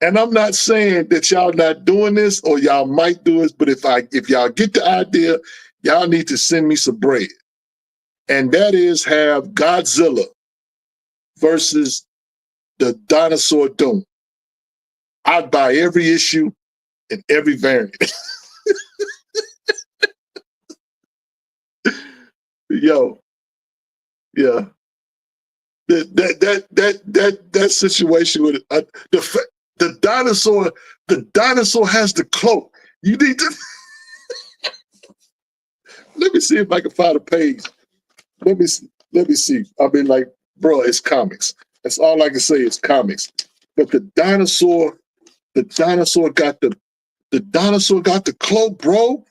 and I'm not saying that y'all not doing this or y'all might do this, but if y'all get the idea, y'all need to send me some bread. And that is have Godzilla versus the dinosaur Doom. I'd buy every issue and every variant. Yo, yeah. That situation with the dinosaur has the cloak. You need to let me see if I can find a page. Let me see. I mean, like, bro, it's comics. That's all I can say is comics. But the dinosaur got the cloak, bro.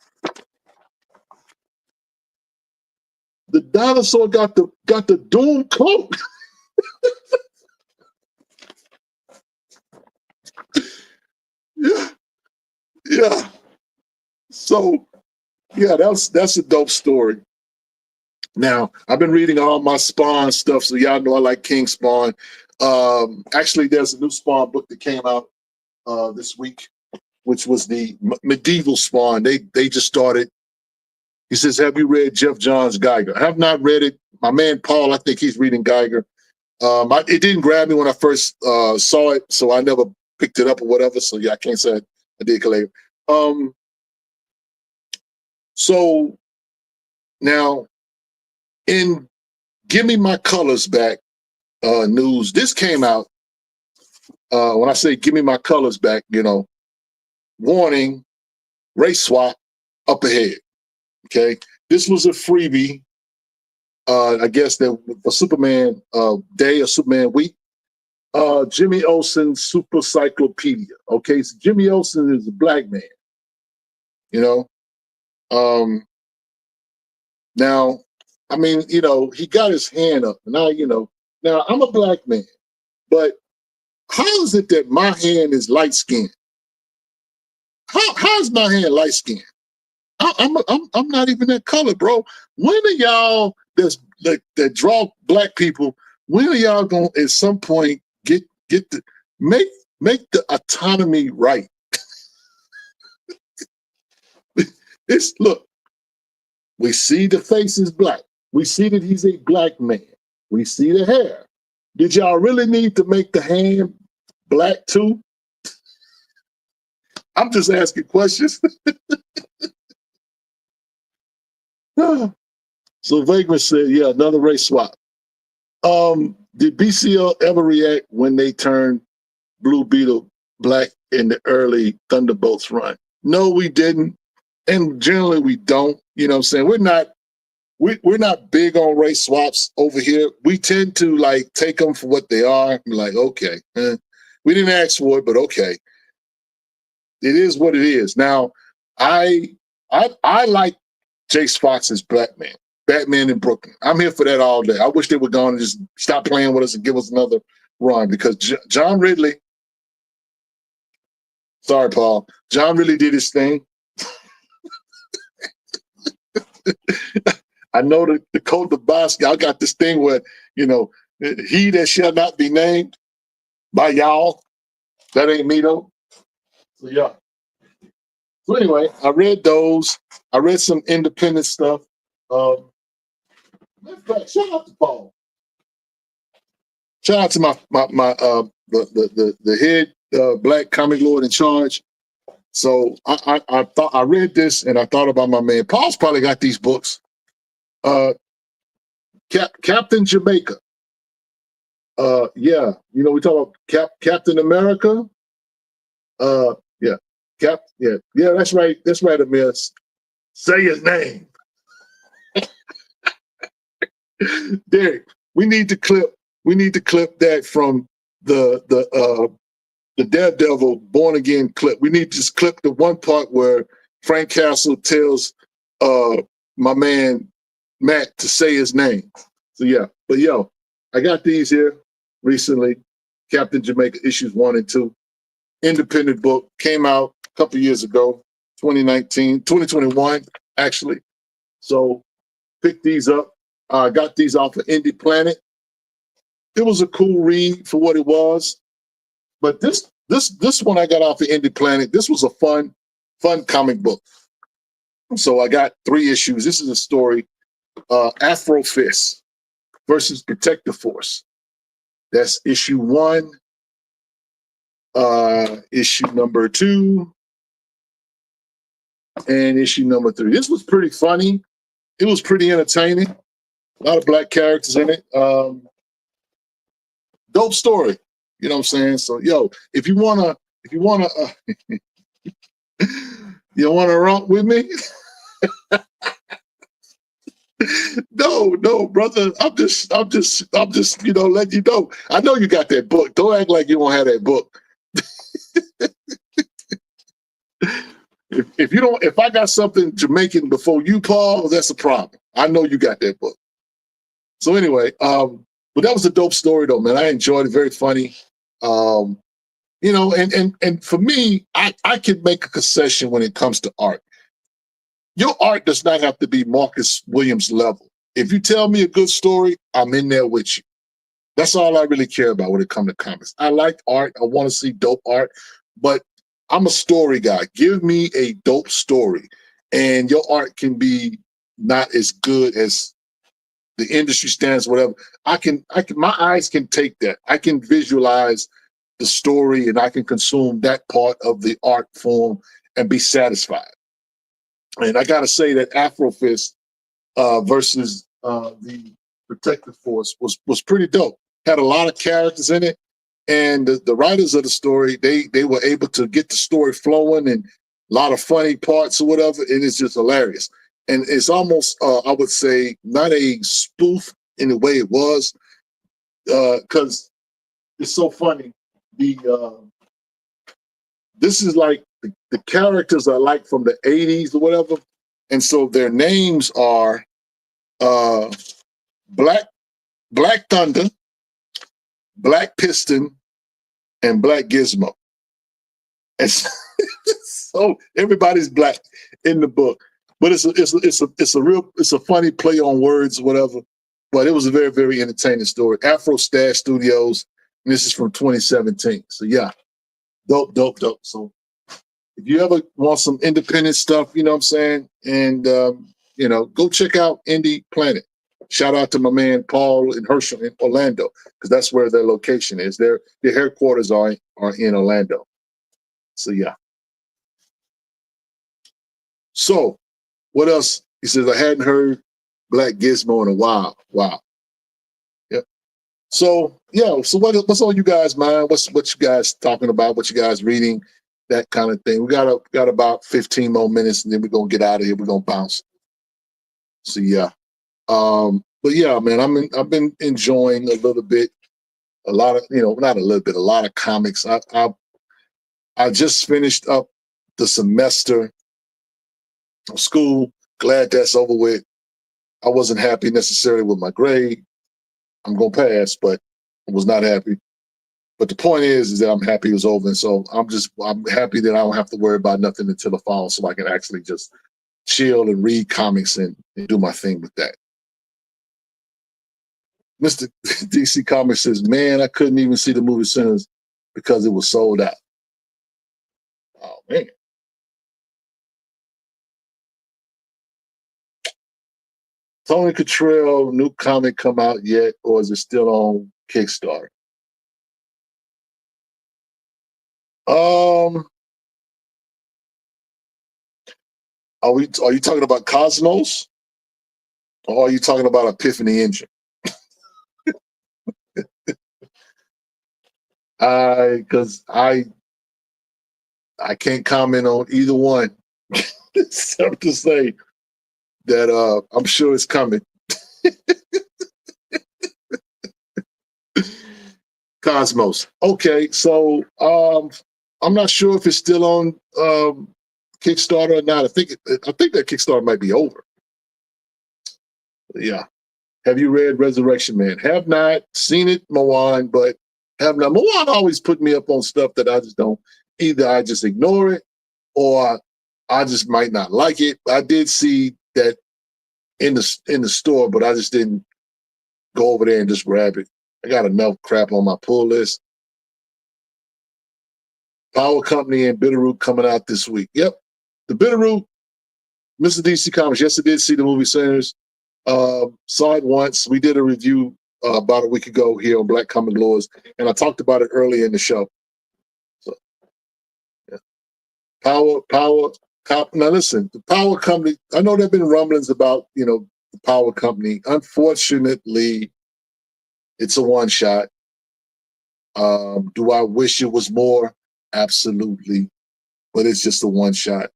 The dinosaur got the doom cloak. Yeah, yeah. So yeah, that's a dope story. Now, I've been reading all my Spawn stuff, so y'all know I like King Spawn. Actually, there's a new Spawn book that came out this week, which was the medieval Spawn. They just started. He says, "Have you read Jeff Johns Geiger?" I have not read it. My man Paul, I think he's reading Geiger. It didn't grab me when I first saw it, so I never picked it up or whatever. So yeah, I can't say I did collect. So now in Give Me My Colors Back news, this came out. When I say give me my colors back, warning, race swap up ahead. Okay. This was a freebie. I guess that for Superman Day or Superman Week. Jimmy Olsen's Super Cyclopedia. Okay. So Jimmy Olsen is a black man, you know. Now, I mean, he got his hand up. Now, now I'm a black man, but how is it that my hand is light skinned? How is my hand light skinned? I'm not even that color, bro. When are y'all that draw black people? When are y'all gonna at some point get the make the autonomy right? It's look, we see the face is black. We see that he's a black man. We see the hair. Did y'all really need to make the hand black too? I'm just asking questions. So Vagrant said, yeah, another race swap. Did BCL ever react when they turned Blue Beetle black in the early Thunderbolts run? No, we didn't. And generally we don't. You know what I'm saying? We're not big on race swaps over here. We tend to like take them for what they are. I'm like, okay. We didn't ask for it, but okay. It is what it is. Now, I like Jace Fox's Batman in Brooklyn. I'm here for that all day. I wish they were going to just stop playing with us and give us another run because John Ridley, sorry, Paul, John Ridley did his thing. I know that the Colt of Boss, y'all got this thing where, he that shall not be named by y'all. That ain't me though. So yeah. So anyway, I read those. I read some independent stuff. Shout out to Paul. Shout out to my the head black comic lord in charge. So I thought I read this and I thought about my man. Paul's probably got these books. Captain Jamaica. Yeah, we talk about Captain America. Yeah, yeah, that's right. That's right, Amir. Say his name. Derek, we need to clip that from the Daredevil Born Again clip. We need to just clip the one part where Frank Castle tells my man Matt to say his name. So yeah, but I got these here recently. Captain Jamaica issues 1 and 2. Independent book, came out a couple years ago, 2021 actually. So picked these up. I got these off of Indie Planet. It was a cool read for what it was. But this one I got off of Indie Planet, this was a fun comic book. So I got 3 issues. This is a story, Afro Fist versus Protective Force. That's issue 1. issue number 2, and issue number 3. This was pretty funny. It was pretty entertaining. A lot of black characters in it. Dope story. You know what I'm saying? So, yo, if you wanna, you wanna romp with me? No, brother. I'm just, letting you know. I know you got that book. Don't act like you won't have that book. If you don't, if I got something Jamaican before you, Paul, that's a problem. I know you got that book. So anyway, but that was a dope story though, man. I enjoyed it. Very funny. And for me, I can make a concession when it comes to art. Your art does not have to be Marcus Williams level. If you tell me a good story, I'm in there with you. That's all I really care about when it comes to comics. I like art. I want to see dope art, but I'm a story guy. Give me a dope story, and your art can be not as good as the industry stands, whatever. My eyes can take that. I can visualize the story, and I can consume that part of the art form and be satisfied. And I got to say that Afrofist versus the Protective Force was pretty dope. Had a lot of characters in it, and the writers of the story, they were able to get the story flowing and a lot of funny parts or whatever. It is just hilarious. And it's almost, I would say, not a spoof in the way it was, because it's so funny. This is like the characters are like from the 80s or whatever. And so their names are Black Thunder, Black Piston, and Black Gizmo. And so everybody's black in the book. But it's a funny play on words, whatever. But it was a very, very entertaining story. Afro Stash Studios, and this is from 2017. So yeah, dope. So if you ever want some independent stuff, you know what I'm saying, and go check out Indie Planet. Shout out to my man Paul and Herschel in Orlando, because that's where their location is. Their headquarters are in Orlando. So yeah. So what else? He says, I hadn't heard Black Gizmo in a while. Wow. Yep. So yeah. So what's on you guys' mind? What you guys talking about? What you guys reading? That kind of thing. We got about 15 more minutes, and then we're gonna get out of here. We're gonna bounce. So yeah. But yeah, man, I've been enjoying a little bit, a lot of, not a little bit, a lot of comics. I just finished up the semester of school. Glad that's over with. I wasn't happy necessarily with my grade. I'm gonna pass, but I was not happy. But the point is that I'm happy it was over, and so I'm happy that I don't have to worry about nothing until the fall, so I can actually just chill and read comics and do my thing with that. Mr. DC Comics says, man, I couldn't even see the movie cinemas because it was sold out. Oh, man. Tony Cottrell, new comic come out yet, or is it still on Kickstarter? Are you talking about Cosmos? Or are you talking about Epiphany Engine? Because I can't comment on either one, except to say that I'm sure it's coming. Cosmos. Okay, so I'm not sure if it's still on Kickstarter or not. I think that Kickstarter might be over. Yeah. Have you read Resurrection Man? Have not seen it, Moan, but have not. Moan always put me up on stuff that I just don't. Either I just ignore it, or I just might not like it. I did see that in the store, but I just didn't go over there and just grab it. I got enough crap on my pull list. Power Company and Bitterroot coming out this week. Yep. The Bitterroot, Mr. DC Comics. Yes, I did see the movie centers. Saw it once. We did a review about a week ago here on Black Comic Lords, and I talked about it earlier in the show. So Power. Now listen, the power company. I know there've been rumblings about the power company. Unfortunately, it's a one shot. Do I wish it was more? Absolutely, but it's just a one shot,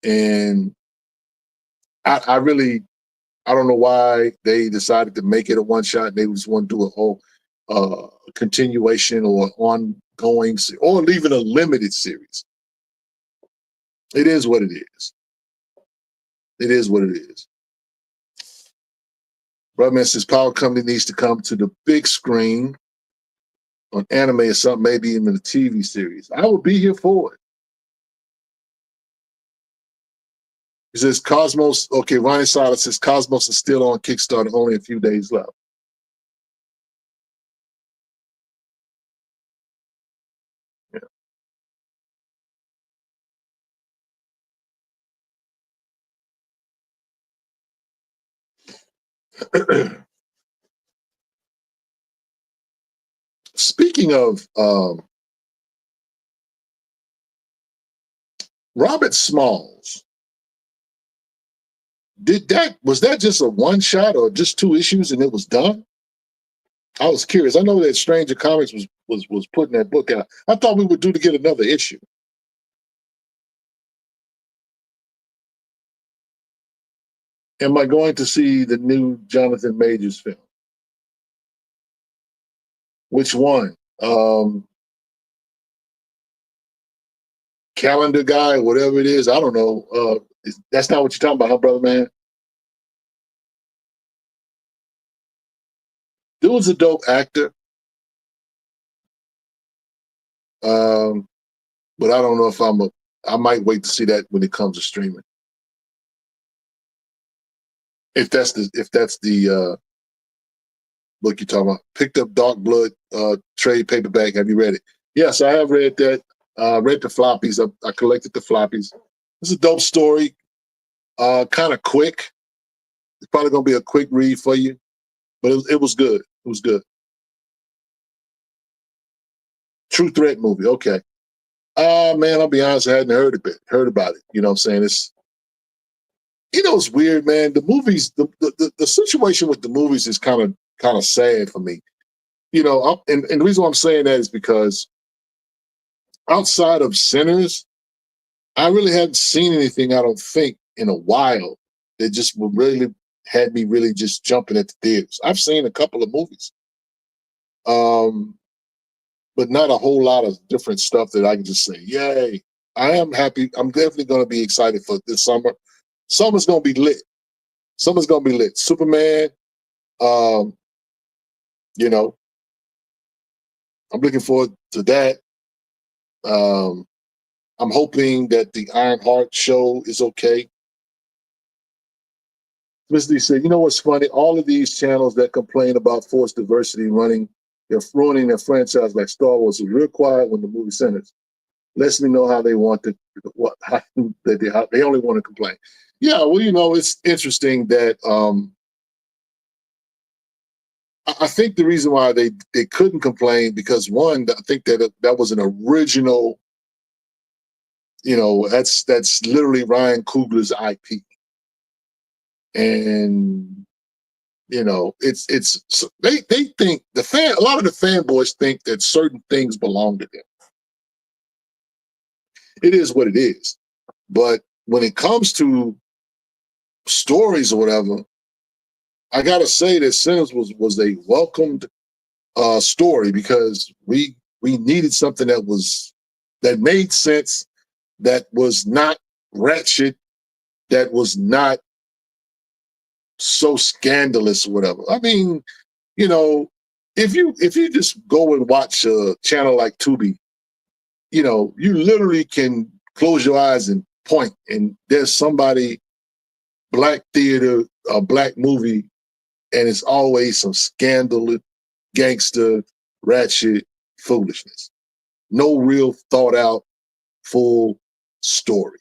and I don't know why they decided to make it a one shot. They just want to do a whole continuation or ongoing or even a limited series. It is what it is. It is what it is. Brother says Power Company needs to come to the big screen on anime or something, maybe even a TV series. I would be here for it. He says Cosmos. Okay, Ronnie Sala says Cosmos is still on Kickstarter, only a few days left. Yeah. Speaking of Robert Smalls, was that just a one shot or just 2 issues and it was done? I was curious. I know that Stranger Comics was putting that book out. I thought we would do to get another issue. Am I going to see the new Jonathan Majors film? Which one? Calendar Guy, whatever it is. I don't know. That's not what you're talking about, huh, brother man? Dude's a dope actor. But I don't know if I might wait to see that when it comes to streaming. If that's the book you're talking about. Picked up Dark Blood trade paperback. Have you read it? Yes, I have read that. Read the floppies. I collected the floppies. It's a dope story. Kind of quick. It's probably gonna be a quick read for you, but it was good. It was good. True Threat movie. Okay. Man, I'll be honest. I hadn't heard about it. You know what I'm saying? It's weird, man. The movies, the situation with the movies is kind of sad for me. And the reason why I'm saying that is because outside of Sinners, I really haven't seen anything, I don't think, in a while that just really had me really just jumping at the theaters. I've seen a couple of movies, but not a whole lot of different stuff that I can just say, yay. I am happy. I'm definitely going to be excited for this summer. Summer's going to be lit. Summer's going to be lit. Superman, um, I'm looking forward to that. I'm hoping that the Ironheart show is okay. Mr. D said, you know what's funny? All of these channels that complain about forced diversity they're ruining their franchise like Star Wars is real quiet when the movie centers. Lets me know how they want to, how they only want to complain. Yeah, well, it's interesting that I think the reason why they couldn't complain because one, I think that was an original, that's literally Ryan Coogler's IP. And they think a lot of the fanboys think that certain things belong to them. It is what it is. But when it comes to stories or whatever, I gotta say that Sinners was a welcomed story because we needed something that made sense, that was not ratchet, that was not so scandalous or whatever. I mean, if you just go and watch a channel like Tubi, you literally can close your eyes and point, and there's somebody, black theater, a black movie, and it's always some scandal, gangster, ratchet foolishness. No real thought out, full story.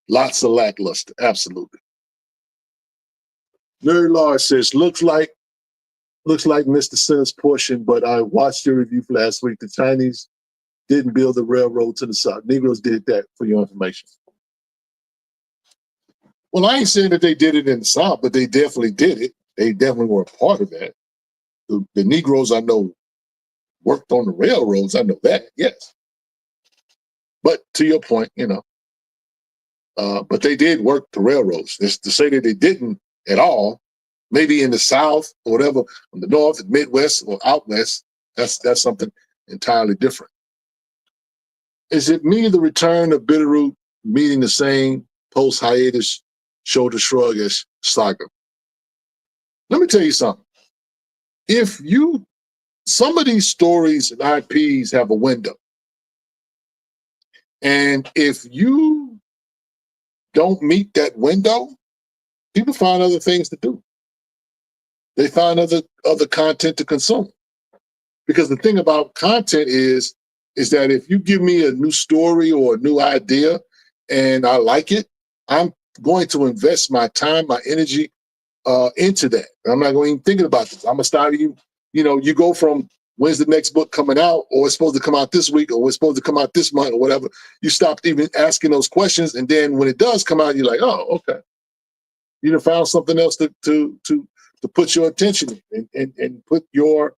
Lots of lackluster, absolutely. Very large says, looks like Mr. Sinners portion, but I watched your review last week. The Chinese didn't build the railroad to the South. Negroes did that, for your information. Well, I ain't saying that they did it in the South, but they definitely did it. They definitely were a part of that. The Negroes I know worked on the railroads. I know that, yes. But to your point, but they did work the railroads. To say that they didn't at all, maybe in the South or whatever, in the North, the Midwest, or out West, that's something entirely different. Is it me, the return of Bitterroot, meeting the same post-hiatus shoulder shrug as Saga? Let me tell you something. Some of these stories and IPs have a window. And if you don't meet that window, people find other things to do. They find other content to consume. Because the thing about content is that if you give me a new story or a new idea and I like it, I'm going to invest my time, my energy into that. I'm not going to even thinking about this. I'm gonna start you go from when's the next book coming out, or it's supposed to come out this week, or it's supposed to come out this month, or whatever. You stop even asking those questions, and then when it does come out, you're like, oh, okay. You done found something else to put your attention in and put your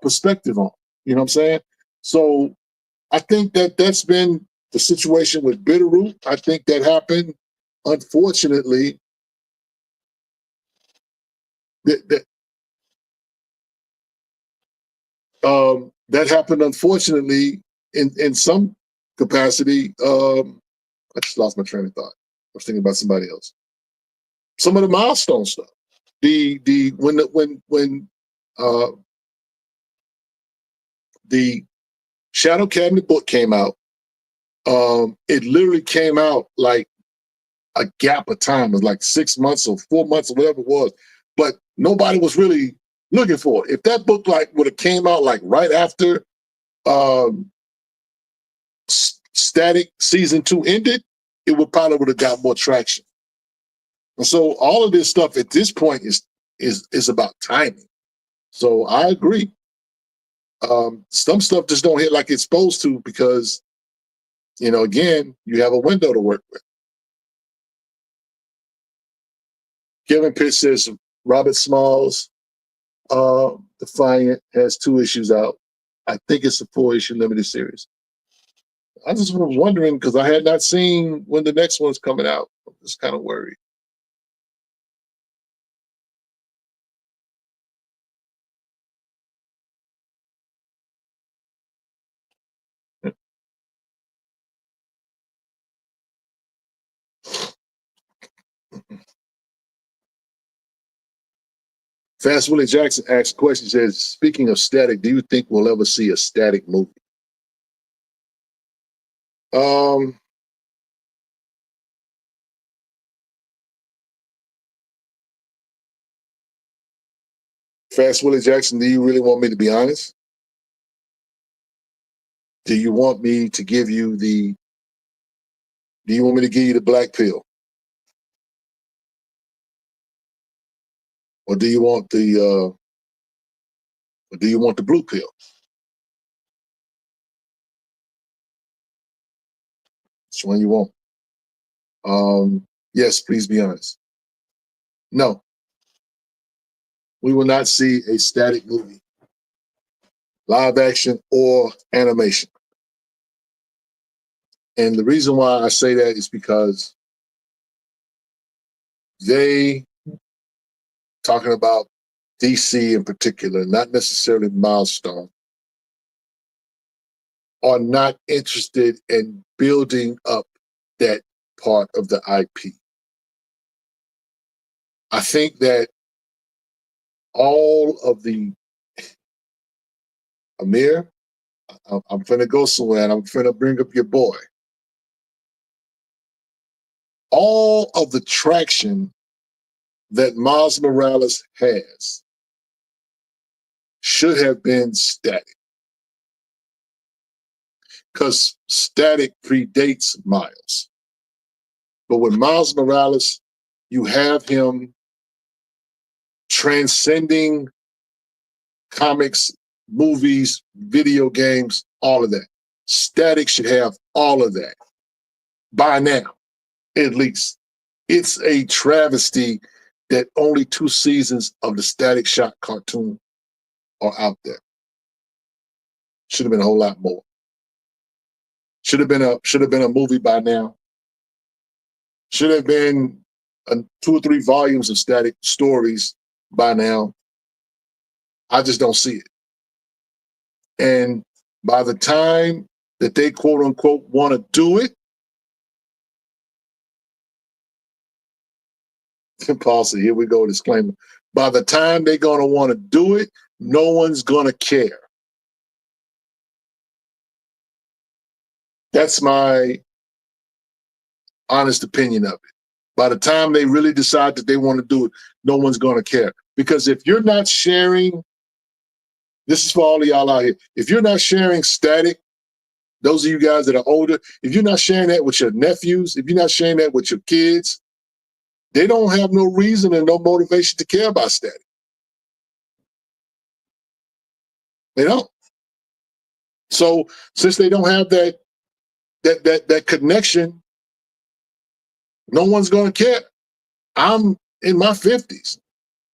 perspective on. You know what I'm saying? So I think that's been the situation with Bitterroot. I think that happened, unfortunately. That happened, unfortunately, in some capacity. I just lost my train of thought. I was thinking about somebody else. Some of the milestone stuff. When the Shadow Cabinet book came out, it literally came out like a gap of time. It was like 6 months or 4 months or whatever it was. But nobody was really looking for it. If that book would have came out like right after Static season 2 ended, it would have got more traction. And so all of this stuff at this point is about timing. So I agree. Some stuff just don't hit like it's supposed to because, again, you have a window to work with. Kevin Pitts says Robert Smalls, Defiant, has 2 issues out. I think it's a 4-issue limited series. I just was wondering because I had not seen when the next one's coming out. I'm just kind of worried. Fast Willie Jackson asks a question, says, speaking of Static, do you think we'll ever see a Static movie? Fast Willie Jackson, do you really want me to be honest? Do you want me to give you the black pill? Or do you want the blue pill? Which one you want? Yes, please be honest. No. We will not see a Static movie, live action or animation. And the reason why I say that is because they, talking about DC in particular, not necessarily Milestone, are not interested in building up that part of the IP. I think that all of the Amir, I'm finna go somewhere and I'm finna bring up your boy. All of the traction that Miles Morales has should have been Static. Because Static predates Miles. But with Miles Morales, you have him transcending comics, movies, video games, all of that. Static should have all of that by now, at least. It's a travesty that only 2 seasons of the Static Shock cartoon are out there. Should have been a whole lot more. Should have been a movie by now. Should have been 2 or 3 volumes of Static stories by now. I just don't see it. And by the time that they quote unquote want to do it, Paul said, here we go, disclaimer. By the time they're going to want to do it, no one's going to care. That's my honest opinion of it. By the time they really decide that they want to do it, no one's going to care. Because if you're not sharing, this is for all of y'all out here, if you're not sharing Static, those of you guys that are older, if you're not sharing that with your nephews, if you're not sharing that with your kids, they don't have no reason and no motivation to care about Static. They don't. So since they don't have that connection, no one's going to care. I'm in my 50s.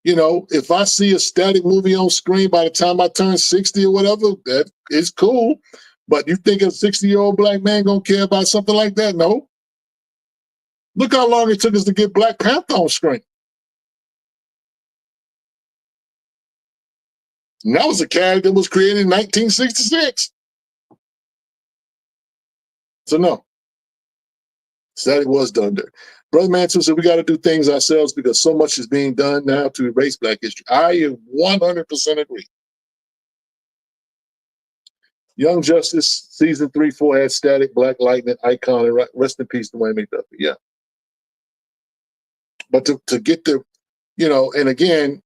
You know, if I see a Static movie on screen by the time I turn 60 or whatever, that is cool. But you think a 60-year-old black man going to care about something like that? No. Look how long it took us to get Black Panther on screen. And that was a character that was created in 1966. So no. Static was done there. Brother Manson said we got to do things ourselves because so much is being done now to erase Black history. I 100% agree. Young Justice, season 3, 4 had Static, Black Lightning, Icon, and rest in peace to Wayne McDuffie. Yeah. But to get the, you know, and again,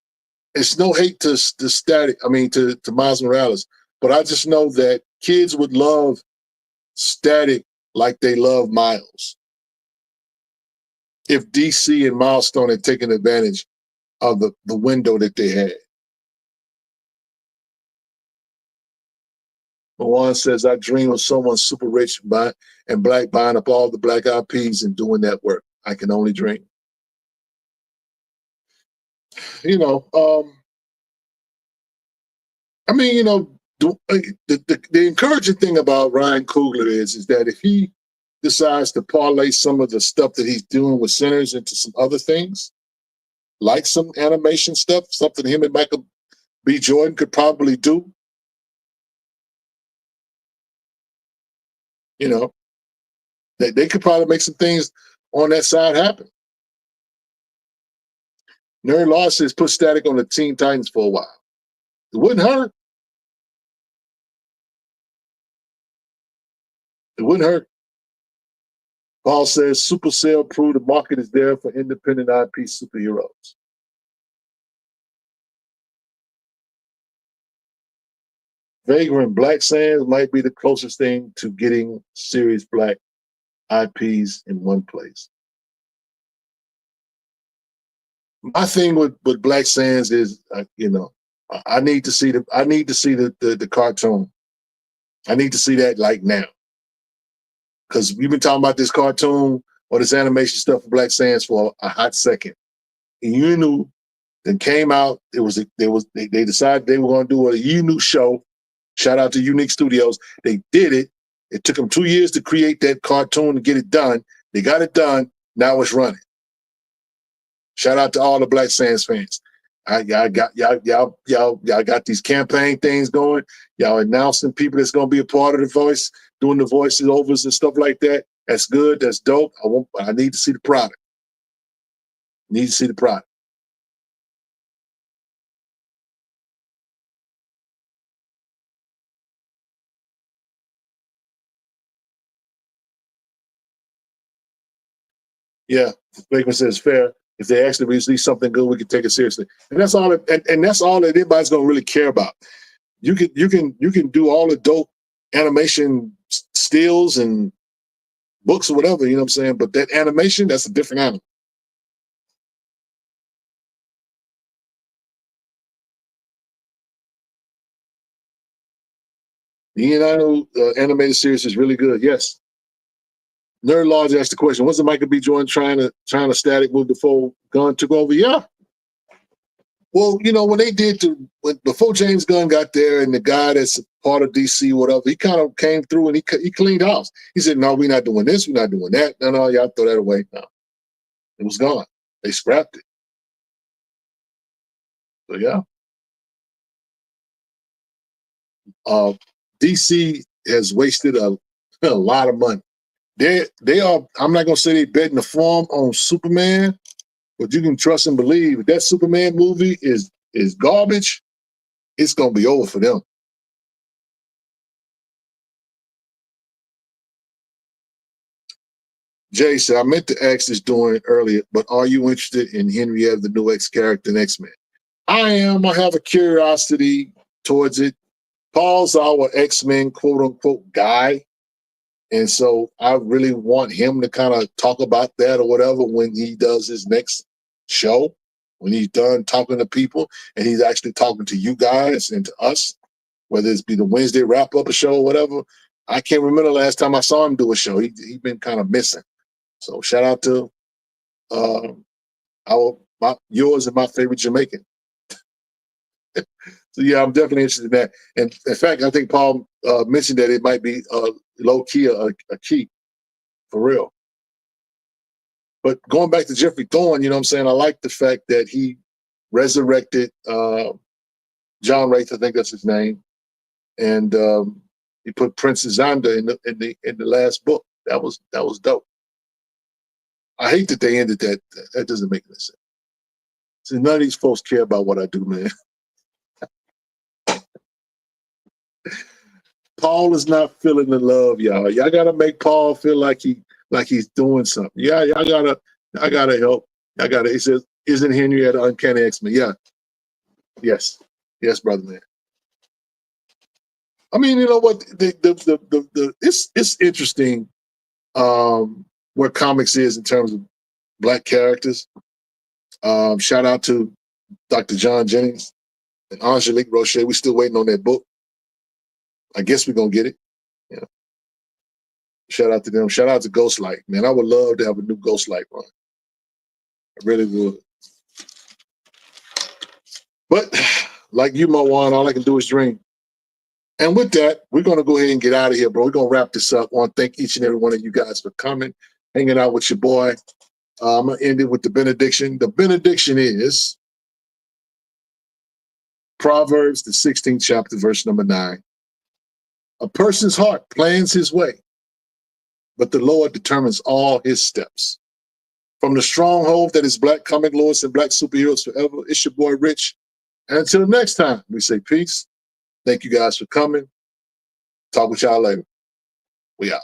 it's no hate to Static, I mean, to Miles Morales, but I just know that kids would love Static like they love Miles. If DC and Milestone had taken advantage of the window that they had. Mawan says, I dream of someone super rich and Black buying up all the Black IPs and doing that work. I can only dream. You know, I mean, you know, the encouraging thing about Ryan Coogler is that if he decides to parlay some of the stuff that he's doing with Sinners into some other things, like some animation stuff, something him and Michael B. Jordan could probably do, you know, they could probably make some things on that side happen. Nerd Law says put Static on the Teen Titans for a while. It wouldn't hurt. It wouldn't hurt. Paul says Supercell proved the market is there for independent IP superheroes. Vagrant Black Sands might be the closest thing to getting serious Black IPs in one place. My thing with Black Sands is, you know, I need to see the cartoon. I need to see that like now, because we've been talking about this cartoon or this animation stuff for Black Sands for a hot second. And you knew that came out. They decided they were going to do a new show. Shout out to Unique Studios. They did it. It took them 2 years to create that cartoon to get it done. They got it done. Now it's running. Shout out to all the Black Sands fans. Y'all got these campaign things going. Y'all announcing people that's gonna be a part of the voice, doing the voices overs and stuff like that. That's good. That's dope. I need to see the product. Need to see the product. Yeah, Bakeman says fair. If they actually release something good, we can take it seriously. And that's all. And that's all that anybody's gonna really care about. You can do all the dope animation stills and books or whatever, you know what I'm saying? But that animation, that's a different animal. The United animated series is really good. Yes. Nerd Lodge asked the question: wasn't Michael B. Jordan trying to static move before Gunn took over? Yeah. Well, when they did before James Gunn got there, and the guy that's part of DC, whatever, he kind of came through and he cleaned house. He said, "No, we're not doing this. We're not doing that. No, y'all throw that away." No, it was gone. They scrapped it. So yeah, DC has wasted a lot of money. They are. I'm not gonna say they betting the farm on Superman, but you can trust and believe if that Superman movie is garbage, it's gonna be over for them. Jay said, I meant to ask this during earlier, but are you interested in Henrietta, the new X character in X-Men? I am. I have a curiosity towards it. Paul's our X-Men quote unquote guy. And so I really want him to kind of talk about that or whatever when he does his next show, when he's done talking to people and he's actually talking to you guys and to us, whether it's be the Wednesday wrap up a show or whatever. I can't remember the last time I saw him do a show. He's been kind of missing. So shout out to yours and my favorite Jamaican. So yeah, I'm definitely interested in that. And in fact, I think Paul mentioned that it might be low key a key for real. But going back to Jeffrey Thorne, you know what I'm saying? I like the fact that he resurrected John Wraith, I think that's his name, and he put Princess Zonda in the last book. That was dope. I hate that they ended that. That doesn't make any sense. See, none of these folks care about what I do, man. Paul is not feeling the love, y'all. Y'all gotta make Paul feel like he's doing something. Yeah, I gotta help. He says, isn't Henrietta Uncanny X-Men? Yeah. Yes, brother man. I mean, you know what? It's interesting where comics is in terms of Black characters. Shout out to Dr. John Jennings and Angelique Roche. We're still waiting on that book. I guess we're gonna get it. Yeah. Shout out to them. Shout out to Ghostlight, man. I would love to have a new Ghostlight run. I really would. But like you, Marwan, all I can do is dream. And with that, we're going to go ahead and get out of here, bro. We're going to wrap this up. I want to thank each and every one of you guys for coming, hanging out with your boy. I'm going to end it with the benediction. The benediction is Proverbs, the 16th chapter, verse number 9. A person's heart plans his way, but the Lord determines all his steps. From the stronghold that is Black comic lords and Black superheroes forever, it's your boy Rich. And until next time, we say peace. Thank you guys for coming. Talk with y'all later. We out.